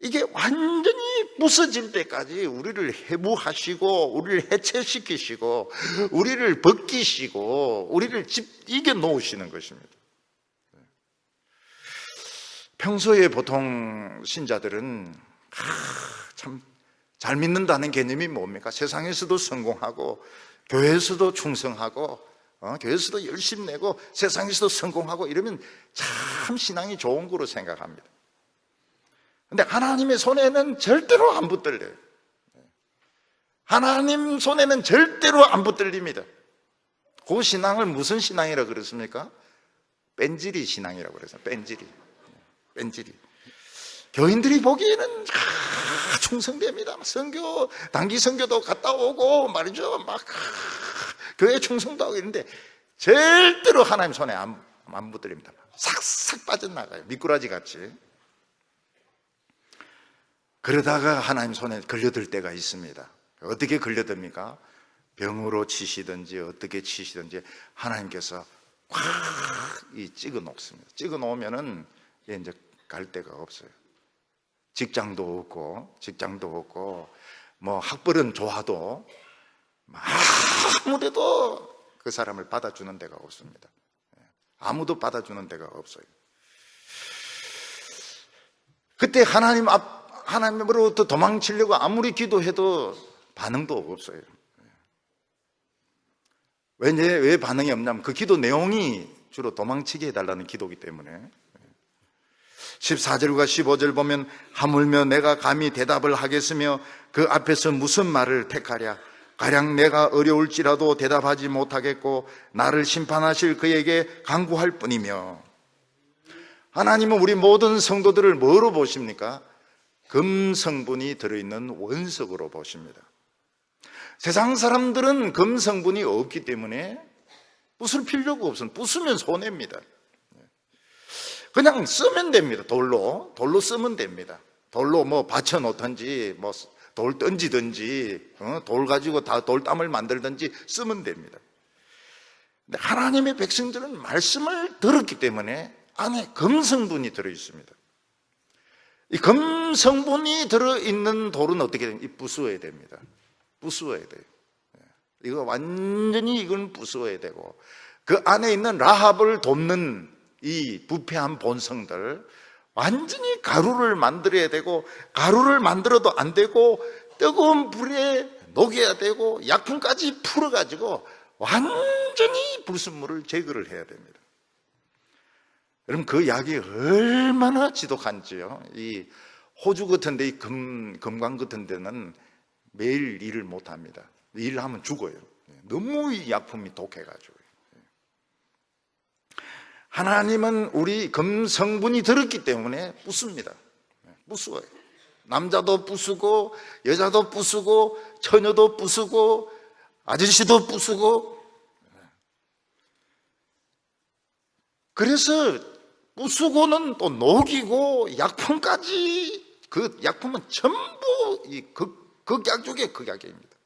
이게 완전히 부서질 때까지 우리를 해부하시고 우리를 해체시키시고 우리를 벗기시고 우리를 이겨 놓으시는 것입니다. 평소에 보통 신자들은 참 잘 믿는다는 개념이 뭡니까? 세상에서도 성공하고 교회에서도 충성하고 교회에서도 열심히 내고 세상에서도 성공하고 이러면 참 신앙이 좋은 거로 생각합니다. 근데 하나님의 손에는 절대로 안 붙들려요. 하나님 손에는 절대로 안 붙들립니다. 그 신앙을 무슨 신앙이라고 그랬습니까? 뺀질이 신앙이라고 그랬어요. 뺀질이. 교인들이 보기에는 충성됩니다. 단기 선교도 갔다 오고 말이죠. 막 교회 충성도 하고 있는데 절대로 하나님 손에 안 붙들립니다. 싹싹 빠져나가요. 미꾸라지 같이. 그러다가 하나님 손에 걸려들 때가 있습니다. 어떻게 걸려듭니까? 병으로 치시든지 어떻게 치시든지 하나님께서 꽉 찍어 놓습니다. 찍어 놓으면은 이제 갈 데가 없어요. 직장도 없고 뭐 학벌은 좋아도 아무데도 그 사람을 받아주는 데가 없습니다. 아무도 받아주는 데가 없어요. 그때 하나님으로부터 도망치려고 아무리 기도해도 반응도 없어요. 왜 반응이 없냐면 그 기도 내용이 주로 도망치게 해달라는 기도이기 때문에. 14절과 15절 보면 하물며 내가 감히 대답을 하겠으며 그 앞에서 무슨 말을 택하랴. 가령 내가 어려울지라도 대답하지 못하겠고 나를 심판하실 그에게 간구할 뿐이며. 하나님은 우리 모든 성도들을 뭐로 보십니까? 금성분이 들어있는 원석으로 보십니다. 세상 사람들은 금성분이 없기 때문에 부술 필요가 없습니다. 부수면 손해입니다. 그냥 쓰면 됩니다. 돌로 쓰면 됩니다. 돌로 뭐 받쳐놓든지 뭐 돌 던지든지 돌 가지고 다 돌담을 만들든지 쓰면 됩니다. 근데 하나님의 백성들은 말씀을 들었기 때문에 안에 금성분이 들어있습니다. 이 금성분이 들어있는 돌은 어떻게 됩니까? 부수어야 됩니다. 부수어야 돼요. 이거 완전히 이건 부수어야 되고, 그 안에 있는 라합을 돕는 이 부패한 본성들 완전히 가루를 만들어야 되고, 가루를 만들어도 안 되고 뜨거운 불에 녹여야 되고 약품까지 풀어가지고 완전히 불순물을 제거를 해야 됩니다. 여러분, 그 약이 얼마나 지독한지요. 이 호주 같은 데, 이 금강 같은 데는 매일 일을 못 합니다. 일을 하면 죽어요. 너무 이 약품이 독해가지고. 하나님은 우리 금성분이 들었기 때문에 부숩니다. 부수어요. 남자도 부수고 여자도 부수고 처녀도 부수고 아저씨도 부수고. 그래서 부수고는 또 녹이고 약품까지, 그 약품은 전부 이 극약 중에 극약입니다.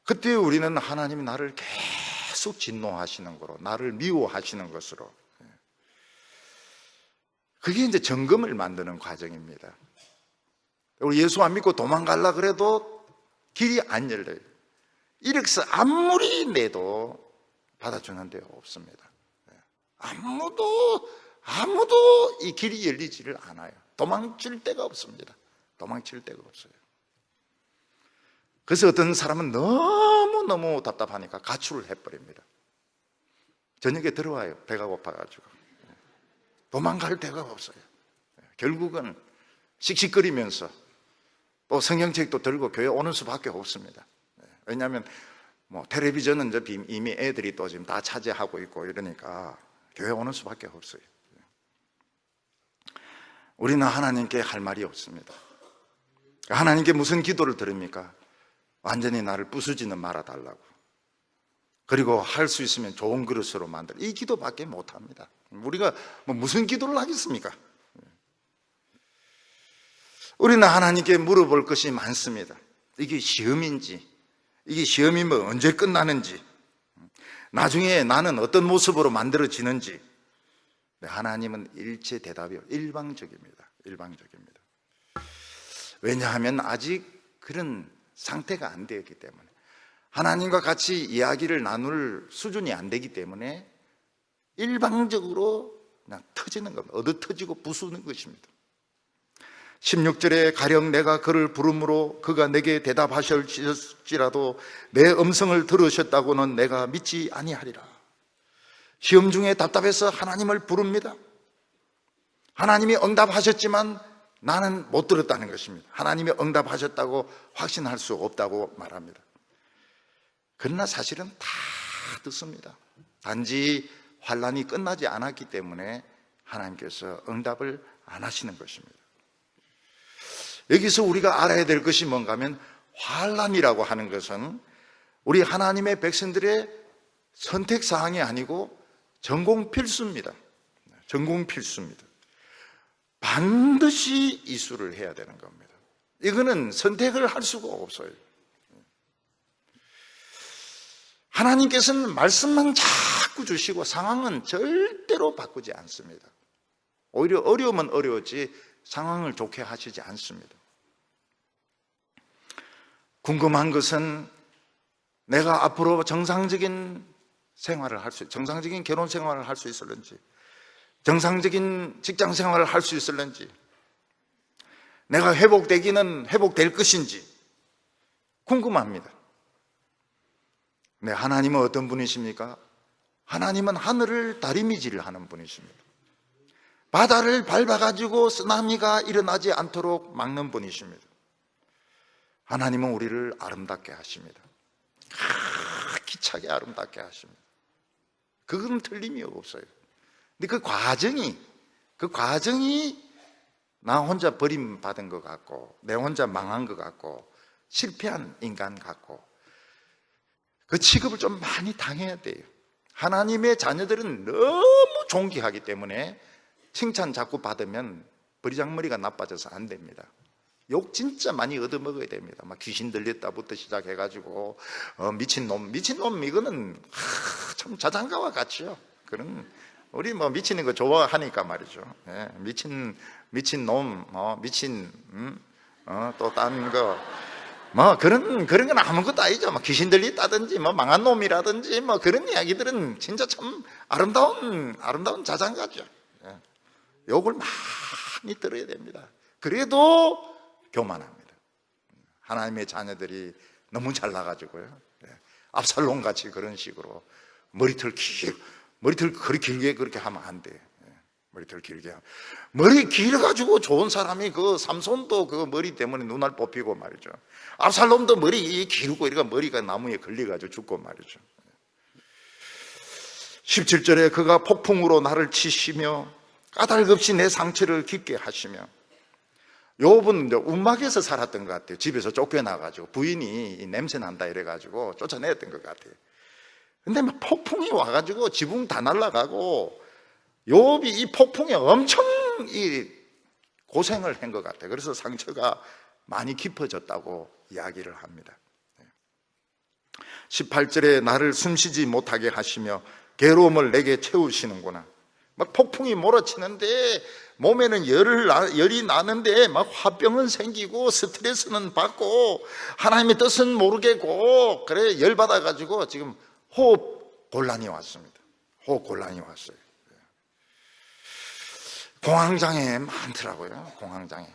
그때 우리는 하나님이 나를 계속 진노하시는 거로, 나를 미워하시는 것으로, 그게 이제 점검을 만드는 과정입니다. 우리 예수 안 믿고 도망가려 그래도 길이 안 열려요. 이력서 아무리 내도 받아주는 데 없습니다. 아무도 이 길이 열리지를 않아요. 도망칠 데가 없습니다. 도망칠 데가 없어요. 그래서 어떤 사람은 너무너무 답답하니까 가출을 해버립니다. 저녁에 들어와요. 배가 고파가지고. 도망갈 데가 없어요. 결국은 씩씩거리면서 또 성경책도 들고 교회 오는 수밖에 없습니다. 왜냐하면 텔레비전은 이미 애들이 또 지금 다 차지하고 있고 이러니까 교회 오는 수밖에 없어요. 우리는 하나님께 할 말이 없습니다. 하나님께 무슨 기도를 드립니까? 완전히 나를 부수지는 말아달라고. 그리고 할 수 있으면 좋은 그릇으로 만들, 이 기도밖에 못합니다. 우리가 무슨 기도를 하겠습니까? 우리는 하나님께 물어볼 것이 많습니다. 이게 시험인지, 이게 시험이면 언제 끝나는지, 나중에 나는 어떤 모습으로 만들어지는지. 하나님은 일체 대답이 일방적입니다. 일방적입니다. 왜냐하면 아직 그런 상태가 안 되었기 때문에, 하나님과 같이 이야기를 나눌 수준이 안 되기 때문에 일방적으로 그냥 터지는 겁니다. 얻어 터지고 부수는 것입니다. 16절에 가령 내가 그를 부름으로 그가 내게 대답하실지라도 내 음성을 들으셨다고는 내가 믿지 아니하리라. 시험 중에 답답해서 하나님을 부릅니다. 하나님이 응답하셨지만 나는 못 들었다는 것입니다. 하나님이 응답하셨다고 확신할 수 없다고 말합니다. 그러나 사실은 다 듣습니다. 단지 환난이 끝나지 않았기 때문에 하나님께서 응답을 안 하시는 것입니다. 여기서 우리가 알아야 될 것이 뭔가 하면, 환난이라고 하는 것은 우리 하나님의 백성들의 선택사항이 아니고 전공 필수입니다. 전공 필수입니다. 반드시 이수를 해야 되는 겁니다. 이거는 선택을 할 수가 없어요. 하나님께서는 말씀만 자꾸 주시고 상황은 절대로 바꾸지 않습니다. 오히려 어려우면 어려웠지 상황을 좋게 하시지 않습니다. 궁금한 것은 내가 앞으로 정상적인 생활을 할 수, 정상적인 결혼 생활을 할 수 있을는지, 정상적인 직장 생활을 할 수 있을는지, 내가 회복될 것인지 궁금합니다. 네, 하나님은 어떤 분이십니까? 하나님은 하늘을 다리미질을 하는 분이십니다. 바다를 밟아가지고 쓰나미가 일어나지 않도록 막는 분이십니다. 하나님은 우리를 아름답게 하십니다. 기차게 아름답게 하십니다. 그건 틀림이 없어요. 근데 그 과정이 나 혼자 버림받은 것 같고, 내 혼자 망한 것 같고, 실패한 인간 같고, 그 취급을 좀 많이 당해야 돼요. 하나님의 자녀들은 너무 존귀하기 때문에 칭찬 자꾸 받으면 버리장머리가 나빠져서 안 됩니다. 욕 진짜 많이 얻어먹어야 됩니다. 막 귀신 들렸다부터 시작해가지고 미친놈 이거는 참 자장가와 같죠. 그런 우리 미치는 거 좋아하니까 말이죠. 예, 미친놈, 또 딴 거 뭐 그런 건 아무것도 아니죠. 뭐 귀신 들렸다든지 뭐 망한 놈이라든지 뭐 그런 이야기들은 진짜 참 아름다운 자장가죠. 예. 욕을 많이 들어야 됩니다. 그래도 교만합니다. 하나님의 자녀들이 너무 잘나가지고요. 예. 압살롬 같이 그런 식으로 머리털 그리 길게 그렇게 하면 안 돼. 머리털 길게 하면. 머리 길어가지고 좋은 사람이 그 삼손도 그 머리 때문에 눈알 뽑히고 말이죠. 압살롬도 머리 길고 이러니까 머리가 나무에 걸려가지고 죽고 말이죠. 17절에 그가 폭풍으로 나를 치시며 까닭없이 내 상처를 깊게 하시며. 욥은 움막에서 살았던 것 같아요. 집에서 쫓겨나가지고 부인이 냄새 난다 이래가지고 쫓아냈던 것 같아요. 근데 막 폭풍이 와가지고 지붕 다 날아가고 욥이 이 폭풍에 엄청 고생을 한 것 같아요. 그래서 상처가 많이 깊어졌다고 이야기를 합니다. 18절에 나를 숨쉬지 못하게 하시며 괴로움을 내게 채우시는구나. 막 폭풍이 몰아치는데 몸에는 열이 나는데 막 화병은 생기고 스트레스는 받고 하나님의 뜻은 모르겠고 그래 열받아가지고 지금 호흡 곤란이 왔습니다. 호흡 곤란이 왔어요. 공황장애 많더라고요. 공황장애.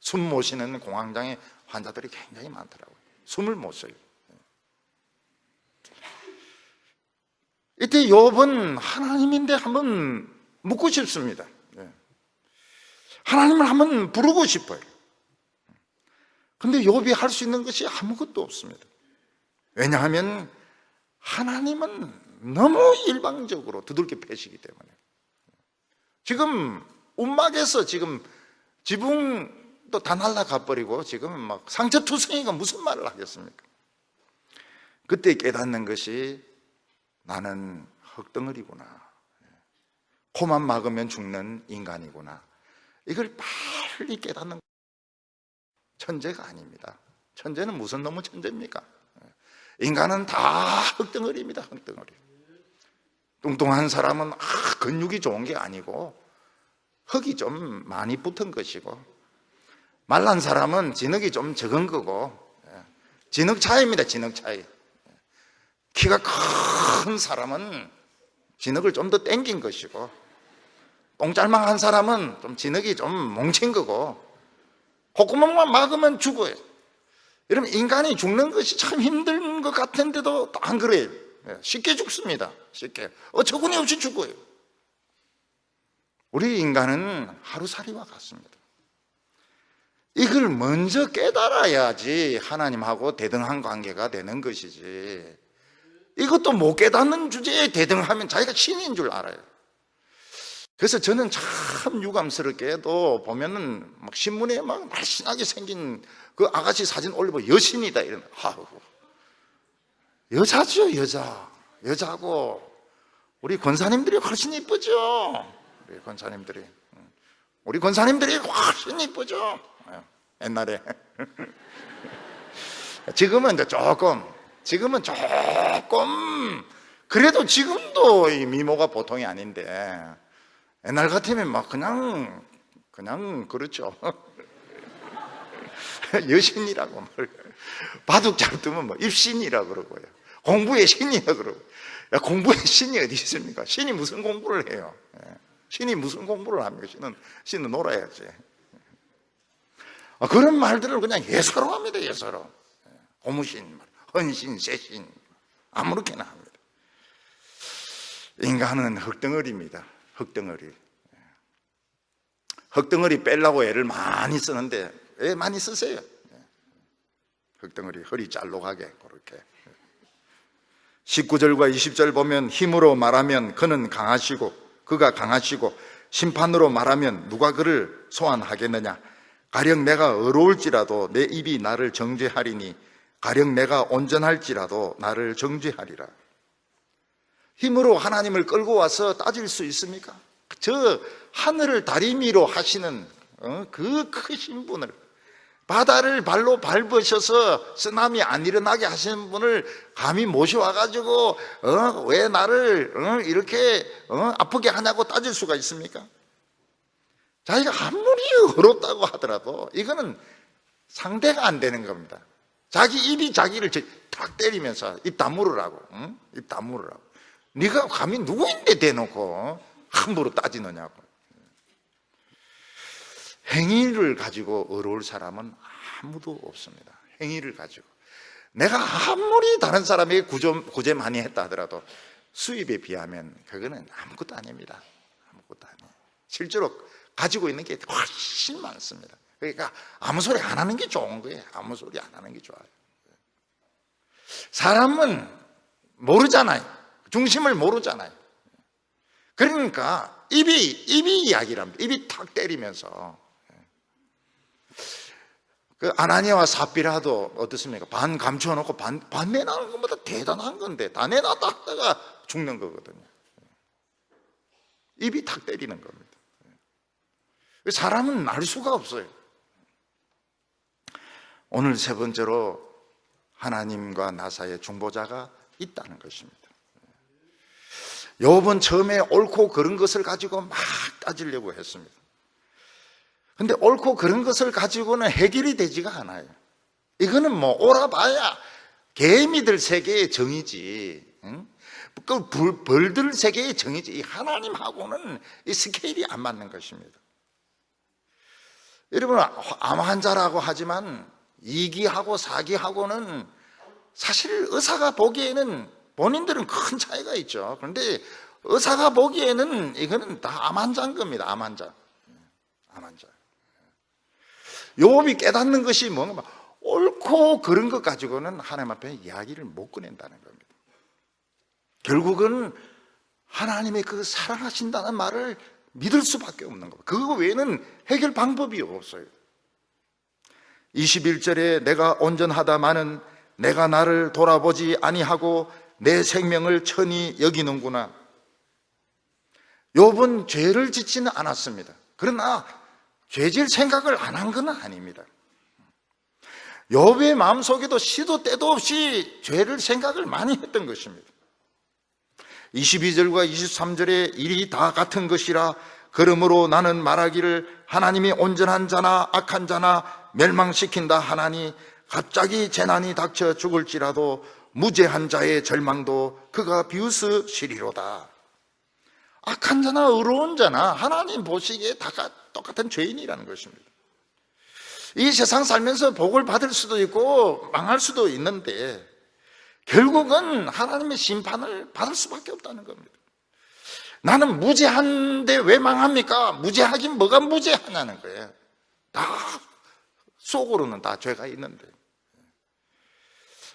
숨 못 쉬는 공황장애 환자들이 굉장히 많더라고요. 숨을 못 쉬어요. 이때 욥은 하나님인데 한번 묻고 싶습니다. 하나님을 한번 부르고 싶어요. 근데 욥이 할 수 있는 것이 아무것도 없습니다. 왜냐하면 하나님은 너무 일방적으로 두들겨 패시기 때문에. 지금 움막에서 지금 지붕도 다 날아가 버리고 지금 막 상처투성이가 무슨 말을 하겠습니까? 그때 깨닫는 것이 나는 흙덩어리구나. 코만 막으면 죽는 인간이구나. 이걸 빨리 깨닫는 천재가 아닙니다. 천재는 무슨 놈의 천재입니까? 인간은 다 흙덩어리입니다. 흙덩어리. 뚱뚱한 사람은 근육이 좋은 게 아니고 흙이 좀 많이 붙은 것이고 말란 사람은 진흙이 좀 적은 거고 진흙 차이입니다. 진흙 차이. 키가 큰 사람은 진흙을 좀 더 땡긴 것이고 똥짤망한 사람은 좀 진흙이 좀 뭉친 거고 콧구멍만 막으면 죽어요. 여러분 인간이 죽는 것이 참 힘든 것 같은데도 안 그래요. 쉽게 죽습니다. 쉽게 어처구니 없이 죽어요. 우리 인간은 하루살이와 같습니다. 이걸 먼저 깨달아야지 하나님하고 대등한 관계가 되는 것이지 이것도 못 깨닫는 주제에 대등하면 자기가 신인 줄 알아요. 그래서 저는 참 유감스럽게도 보면은 막 신문에 막 날씬하게 생긴 그 아가씨 사진 올리고 여신이다 이런. 여자죠, 여자고 우리 권사님들이 훨씬 이쁘죠. 우리 권사님들이 훨씬 이쁘죠. 옛날에. 지금은 조금 그래도 지금도 이 미모가 보통이 아닌데 옛날 같으면 막 그냥 그렇죠. 여신이라고 바둑 잘 두면 뭐 입신이라 그러고요. 공부의 신이라 그러고. 야, 공부의 신이 어디 있습니까? 신이 무슨 공부를 해요? 신이 무슨 공부를 합니까? 신은 놀아야지. 그런 말들을 그냥 예사로 합니다. 예사로. 고무신, 헌신, 세신 아무렇게나 합니다. 인간은 흙덩어리입니다. 흙덩어리 빼려고 애를 많이 쓰는데 애 많이 쓰세요. 흙덩어리 허리 잘로 가게 그렇게. 19절과 20절 보면 힘으로 말하면 그가 강하시고 심판으로 말하면 누가 그를 소환하겠느냐. 가령 내가 어려울지라도 내 입이 나를 정죄하리니 가령 내가 온전할지라도 나를 정죄하리라. 힘으로 하나님을 끌고 와서 따질 수 있습니까? 저 하늘을 다리미로 하시는 그 크신 분을, 바다를 발로 밟으셔서 쓰나미 안 일어나게 하시는 분을 감히 모셔와가지고 왜 나를 이렇게 아프게 하냐고 따질 수가 있습니까? 자기가 아무리 어렵다고 하더라도 이거는 상대가 안 되는 겁니다. 자기 입이 자기를 탁 때리면서 입 다물으라고, 응? 입 다물으라고. 네가 감히 누구인데 대놓고 함부로 따지느냐고. 행위를 가지고 어려울 사람은 아무도 없습니다. 행위를 가지고. 내가 아무리 다른 사람에게 구제 많이 했다 하더라도 수입에 비하면 그거는 아무것도 아닙니다. 아무것도 아니에요. 실제로 가지고 있는 게 훨씬 많습니다. 그러니까 아무 소리 안 하는 게 좋은 거예요. 아무 소리 안 하는 게 좋아요. 사람은 모르잖아요. 중심을 모르잖아요. 그러니까 입이 이야기를 합니다. 입이 탁 때리면서. 그 아나니아와 삽비라도 어떻습니까? 반 감춰놓고 반 내놔는 것보다 대단한 건데 다 내놨다 하다가 죽는 거거든요. 입이 탁 때리는 겁니다. 사람은 알 수가 없어요. 오늘 세 번째로 하나님과 나 사이에 중보자가 있다는 것입니다. 욥은 처음에 옳고 그른 것을 가지고 막 따지려고 했습니다. 근데 옳고 그런 것을 가지고는 해결이 되지가 않아요. 이거는 뭐 옳아봐야 개미들 세계의 정의지, 응? 그 벌들 세계의 정의지. 이 하나님하고는 이 스케일이 안 맞는 것입니다. 여러분, 암 환자라고 하지만 이기하고 사기하고는 사실 의사가 보기에는 본인들은 큰 차이가 있죠. 그런데 의사가 보기에는 이거는 다 암 환자인 겁니다. 암 환자. 암 환자. 욥이 깨닫는 것이 뭔가 옳고 그런 것 가지고는 하나님 앞에 이야기를 못 꺼낸다는 겁니다. 결국은 하나님의 그 사랑하신다는 말을 믿을 수밖에 없는 겁니다. 그거 외에는 해결 방법이 없어요. 21절에 내가 온전하다마는 내가 나를 돌아보지 아니하고 내 생명을 천히 여기는구나. 욥은 죄를 짓지는 않았습니다. 그러나 죄질 생각을 안 한 건 아닙니다. 욥의 마음속에도 시도 때도 없이 죄를 생각을 많이 했던 것입니다. 22절과 23절에 일이 다 같은 것이라 그러므로 나는 말하기를 하나님이 온전한 자나 악한 자나 멸망시킨다 하나니 갑자기 재난이 닥쳐 죽을지라도 무죄한 자의 절망도 그가 비웃으시리로다. 악한 자나 의로운 자나 하나님 보시기에 다 똑같은 죄인이라는 것입니다. 이 세상 살면서 복을 받을 수도 있고 망할 수도 있는데 결국은 하나님의 심판을 받을 수밖에 없다는 겁니다. 나는 무죄한데 왜 망합니까? 무죄하긴 뭐가 무죄하냐는 거예요. 다 속으로는 다 죄가 있는데.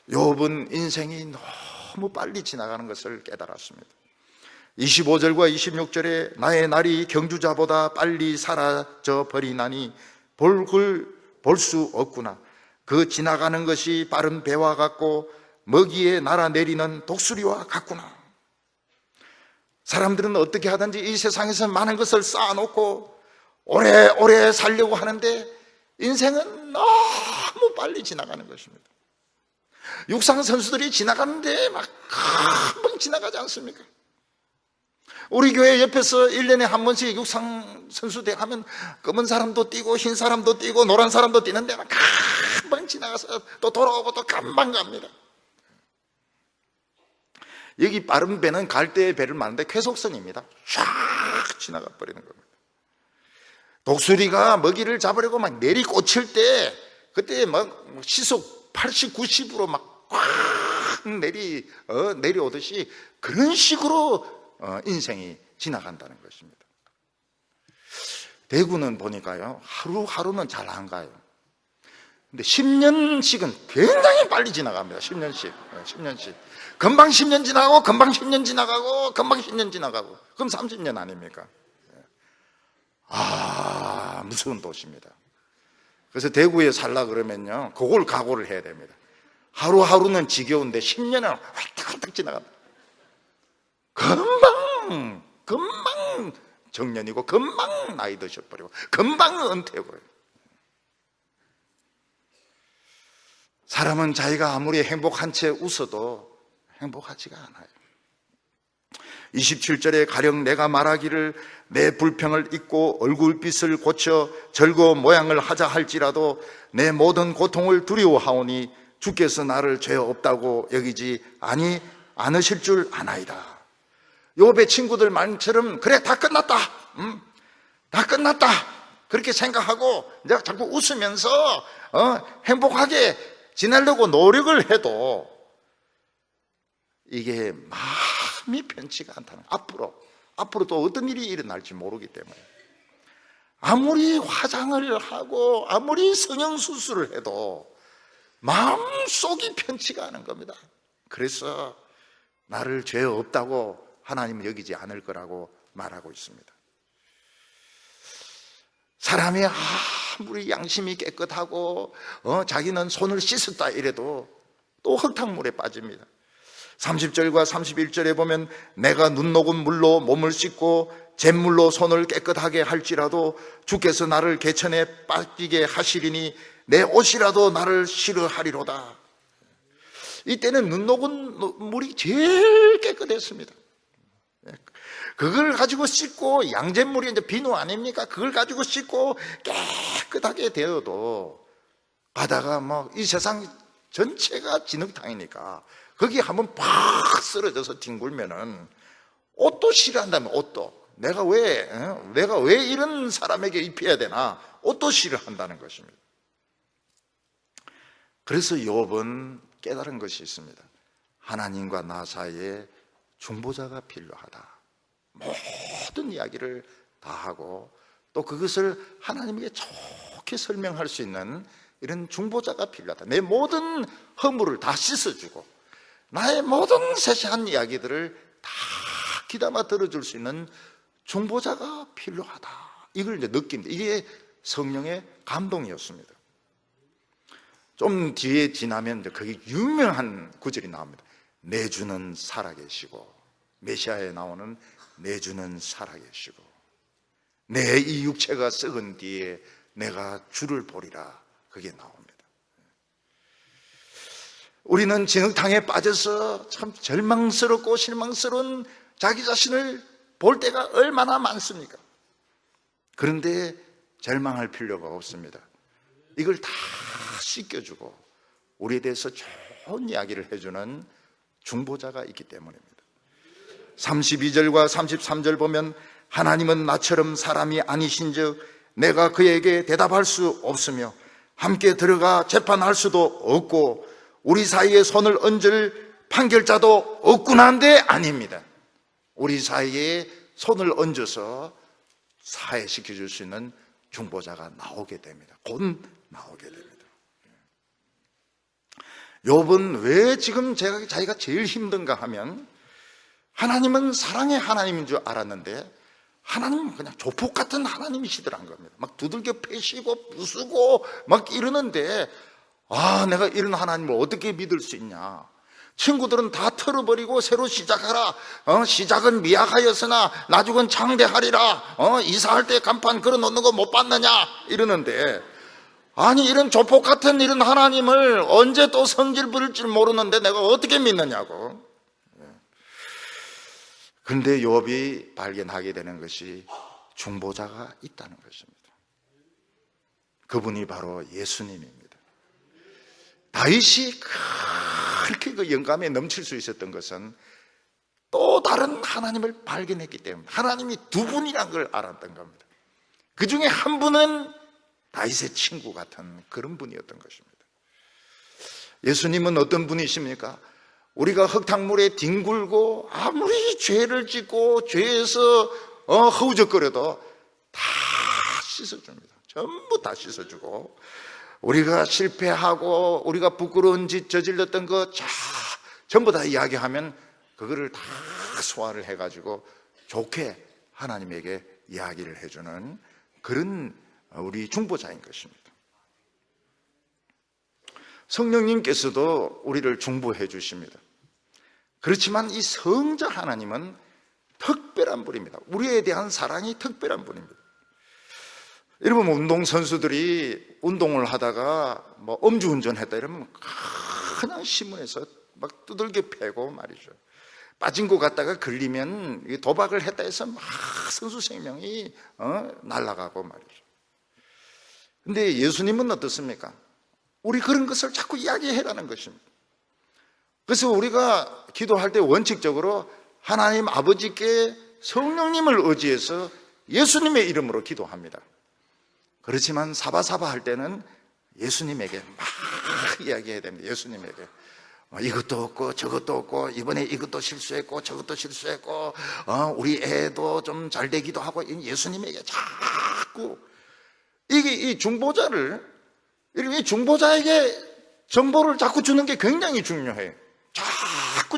욥은 인생이 너무 빨리 지나가는 것을 깨달았습니다. 25절과 26절에 나의 날이 경주자보다 빨리 사라져 버리나니 볼 수 없구나. 그 지나가는 것이 빠른 배와 같고 먹이에 날아내리는 독수리와 같구나. 사람들은 어떻게 하든지 이 세상에서 많은 것을 쌓아놓고 오래오래 살려고 하는데 인생은 너무 빨리 지나가는 것입니다. 육상 선수들이 지나가는데 막 금방 지나가지 않습니까? 우리 교회 옆에서 1년에 한 번씩 육상 선수대 하면 검은 사람도 뛰고 흰 사람도 뛰고 노란 사람도 뛰는데 막 금방 지나가서 또 돌아오고 또 금방 갑니다. 여기 빠른 배는 갈 때의 배를 말하는데 쾌속선입니다. 쫙 지나가 버리는 겁니다. 독수리가 먹이를 잡으려고 막 내리꽂힐 때 그때 막 시속 80, 90으로 막 꽉 내려오듯이 그런 식으로 인생이 지나간다는 것입니다. 대구는 보니까요 하루하루는 잘 안 가요. 근데 10년씩은 굉장히 빨리 지나갑니다. 10년씩 금방 10년 지나가고 금방 10년 지나가고 금방 10년 지나가고 그럼 30년 아닙니까? 무서운 도시입니다. 그래서 대구에 살라 그러면요 그걸 각오를 해야 됩니다. 하루하루는 지겨운데 10년은 활딱활딱 지나갑니다. 금방 정년이고 금방 나이 드셔버리고 금방 은퇴고요. 사람은 자기가 아무리 행복한 채 웃어도 행복하지가 않아요. 27절에 가령 내가 말하기를 내 불평을 잊고 얼굴빛을 고쳐 즐거운 모양을 하자 할지라도 내 모든 고통을 두려워하오니 주께서 나를 죄 없다고 여기지 않으실 줄 아나이다. 욥의 친구들 말처럼 그래 다 끝났다, 다 끝났다 그렇게 생각하고 내가 자꾸 웃으면서 행복하게 지내려고 노력을 해도 이게 마음이 편치가 않다는, 앞으로 또 어떤 일이 일어날지 모르기 때문에 아무리 화장을 하고 아무리 성형수술을 해도 마음속이 편치가 않은 겁니다. 그래서 나를 죄 없다고 하나님은 여기지 않을 거라고 말하고 있습니다. 사람이 아무리 양심이 깨끗하고 자기는 손을 씻었다 이래도 또 흙탕물에 빠집니다. 30절과 31절에 보면 내가 눈 녹은 물로 몸을 씻고 잿물로 손을 깨끗하게 할지라도 주께서 나를 개천에 빠지게 하시리니 내 옷이라도 나를 싫어하리로다. 이때는 눈 녹은 물이 제일 깨끗했습니다. 그걸 가지고 씻고, 양잿물이 이제 비누 아닙니까? 그걸 가지고 씻고 깨끗하게 되어도 가다가 이 세상 전체가 진흙탕이니까 거기 한번 팍 쓰러져서 뒹굴면은 옷도 싫어한다면 옷도 내가 왜 이런 사람에게 입혀야 되나, 옷도 싫어한다는 것입니다. 그래서 욥은 깨달은 것이 있습니다. 하나님과 나 사이에 중보자가 필요하다. 모든 이야기를 다 하고 또 그것을 하나님에게 좋게 설명할 수 있는 이런 중보자가 필요하다. 내 모든 허물을 다 씻어주고 나의 모든 세세한 이야기들을 다 귀담아 들어줄 수 있는 중보자가 필요하다. 이걸 이제 느낍니다. 이게 성령의 감동이었습니다. 좀 뒤에 지나면 이제 거기 유명한 구절이 나옵니다. 내 주는 살아계시고, 메시아에 나오는 내 주는 살아계시고 내 이 육체가 썩은 뒤에 내가 주를 보리라, 그게 나옵니다. 우리는 진흙탕에 빠져서 참 절망스럽고 실망스러운 자기 자신을 볼 때가 얼마나 많습니까? 그런데 절망할 필요가 없습니다. 이걸 다 씻겨주고 우리에 대해서 좋은 이야기를 해주는 중보자가 있기 때문입니다. 32절과 33절 보면 하나님은 나처럼 사람이 아니신즉 내가 그에게 대답할 수 없으며 함께 들어가 재판할 수도 없고 우리 사이에 손을 얹을 판결자도 없구나 한데 아닙니다. 우리 사이에 손을 얹어서 사해시켜줄 수 있는 중보자가 나오게 됩니다. 곧 나오게 됩니다. 욥은 왜 지금 자기가 제일 힘든가 하면 하나님은 사랑의 하나님인 줄 알았는데 하나님은 그냥 조폭 같은 하나님이시더란 겁니다. 막 두들겨 패시고 부수고 막 이러는데 내가 이런 하나님을 어떻게 믿을 수 있냐. 친구들은 다 털어버리고 새로 시작하라. 시작은 미약하였으나 나중은 창대하리라. 이사할 때 간판 걸어놓는 거 못 봤느냐 이러는데, 아니 이런 조폭 같은 이런 하나님을 언제 또 성질 부릴 줄 모르는데 내가 어떻게 믿느냐고. 그런데 욥이 발견하게 되는 것이 중보자가 있다는 것입니다. 그분이 바로 예수님입니다. 다윗이 그렇게 그 영감에 넘칠 수 있었던 것은 또 다른 하나님을 발견했기 때문에, 하나님이 두 분이란 걸 알았던 겁니다. 그 중에 한 분은 다윗의 친구 같은 그런 분이었던 것입니다. 예수님은 어떤 분이십니까? 우리가 흙탕물에 뒹굴고 아무리 죄를 짓고 죄에서 허우적거려도 다 씻어줍니다. 전부 다 씻어주고, 우리가 실패하고 우리가 부끄러운 짓 저질렀던 거 전부 다 이야기하면 그거를 다 소화를 해가지고 좋게 하나님에게 이야기를 해주는 그런 우리 중보자인 것입니다. 성령님께서도 우리를 중보해 주십니다. 그렇지만 이 성자 하나님은 특별한 분입니다. 우리에 대한 사랑이 특별한 분입니다. 여러분, 운동선수들이 운동을 하다가 음주운전 했다 이러면 그냥 신문에서 막 두들겨 패고 말이죠. 빠진 것 같다가 걸리면 도박을 했다 해서 막 선수 생명이 날아가고 말이죠. 근데 예수님은 어떻습니까? 우리 그런 것을 자꾸 이야기해라는 것입니다. 그래서 우리가 기도할 때 원칙적으로 하나님 아버지께 성령님을 의지해서 예수님의 이름으로 기도합니다. 그렇지만 사바사바 할 때는 예수님에게 막 이야기해야 됩니다. 예수님에게 이것도 없고 저것도 없고 이번에 이것도 실수했고 저것도 실수했고 우리 애도 좀 잘 되기도 하고 예수님에게 자꾸 이 중보자를 이 중보자에게 정보를 자꾸 주는 게 굉장히 중요해요.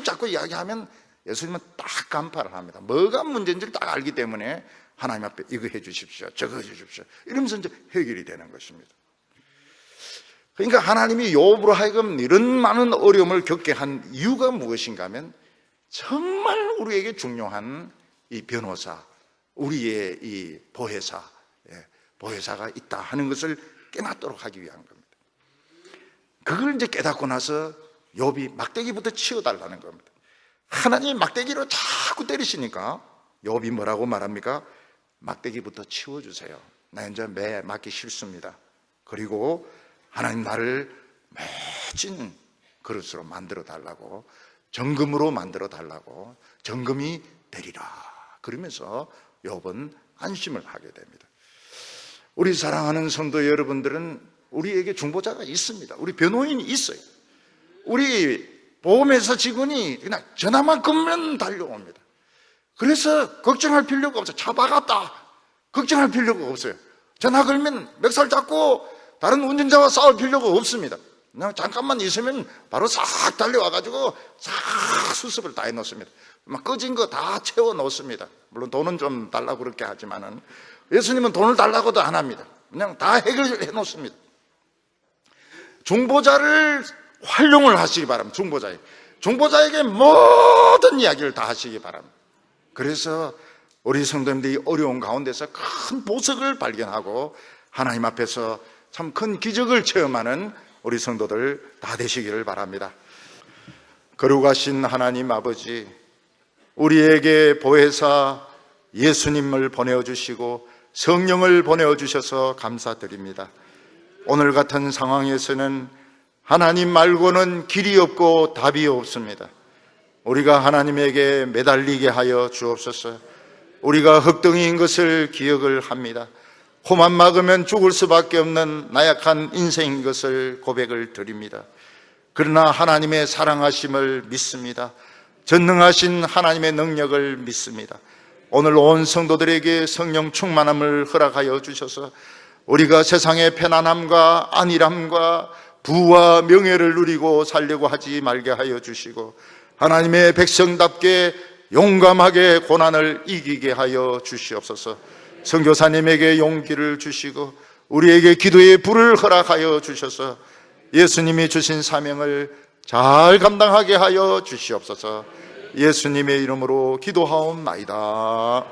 자꾸 이야기하면 예수님은 딱 간파를 합니다. 뭐가 문제인지를 딱 알기 때문에 하나님 앞에 이거 해 주십시오 저거 해 주십시오 이러면서 이제 해결이 되는 것입니다. 그러니까 하나님이 욥으로 하여금 이런 많은 어려움을 겪게 한 이유가 무엇인가 하면 정말 우리에게 중요한 이 변호사, 우리의 이 보혜사가 있다 하는 것을 깨닫도록 하기 위한 겁니다. 그걸 이제 깨닫고 나서 욥이 막대기부터 치워달라는 겁니다. 하나님이 막대기로 자꾸 때리시니까 욥이 뭐라고 말합니까? 막대기부터 치워주세요. 나 이제 매 맞기 싫습니다. 그리고 하나님 나를 멋진 그릇으로 만들어 달라고, 정금으로 만들어 달라고, 정금이 되리라. 그러면서 욥은 안심을 하게 됩니다. 우리 사랑하는 성도 여러분들은 우리에게 중보자가 있습니다. 우리 변호인이 있어요. 우리 보험회사 직원이 그냥 전화만 끊으면 달려옵니다. 그래서 걱정할 필요가 없어요. 차 박았다 걱정할 필요가 없어요. 전화 걸면 멱살 잡고 다른 운전자와 싸울 필요가 없습니다. 그냥 잠깐만 있으면 바로 싹 달려와가지고 싹 수습을 다 해놓습니다. 막 꺼진 거 다 채워 놓습니다. 물론 돈은 좀 달라고 그렇게 하지만은 예수님은 돈을 달라고도 안 합니다. 그냥 다 해결해 놓습니다. 중보자를 활용을 하시기 바랍니다. 중보자에게 모든 이야기를 다 하시기 바랍니다. 그래서 우리 성도님들이 어려운 가운데서 큰 보석을 발견하고 하나님 앞에서 참 큰 기적을 체험하는 우리 성도들 다 되시기를 바랍니다. 거룩하신 하나님 아버지, 우리에게 보혜사 예수님을 보내주시고 성령을 보내주셔서 감사드립니다. 오늘 같은 상황에서는 하나님 말고는 길이 없고 답이 없습니다. 우리가 하나님에게 매달리게 하여 주옵소서. 우리가 흙덩이인 것을 기억을 합니다. 코만 막으면 죽을 수밖에 없는 나약한 인생인 것을 고백을 드립니다. 그러나 하나님의 사랑하심을 믿습니다. 전능하신 하나님의 능력을 믿습니다. 오늘 온 성도들에게 성령 충만함을 허락하여 주셔서 우리가 세상의 편안함과 안일함과 부와 명예를 누리고 살려고 하지 말게 하여 주시고 하나님의 백성답게 용감하게 고난을 이기게 하여 주시옵소서. 선교사님에게 용기를 주시고 우리에게 기도의 불을 허락하여 주셔서 예수님이 주신 사명을 잘 감당하게 하여 주시옵소서. 예수님의 이름으로 기도하옵나이다.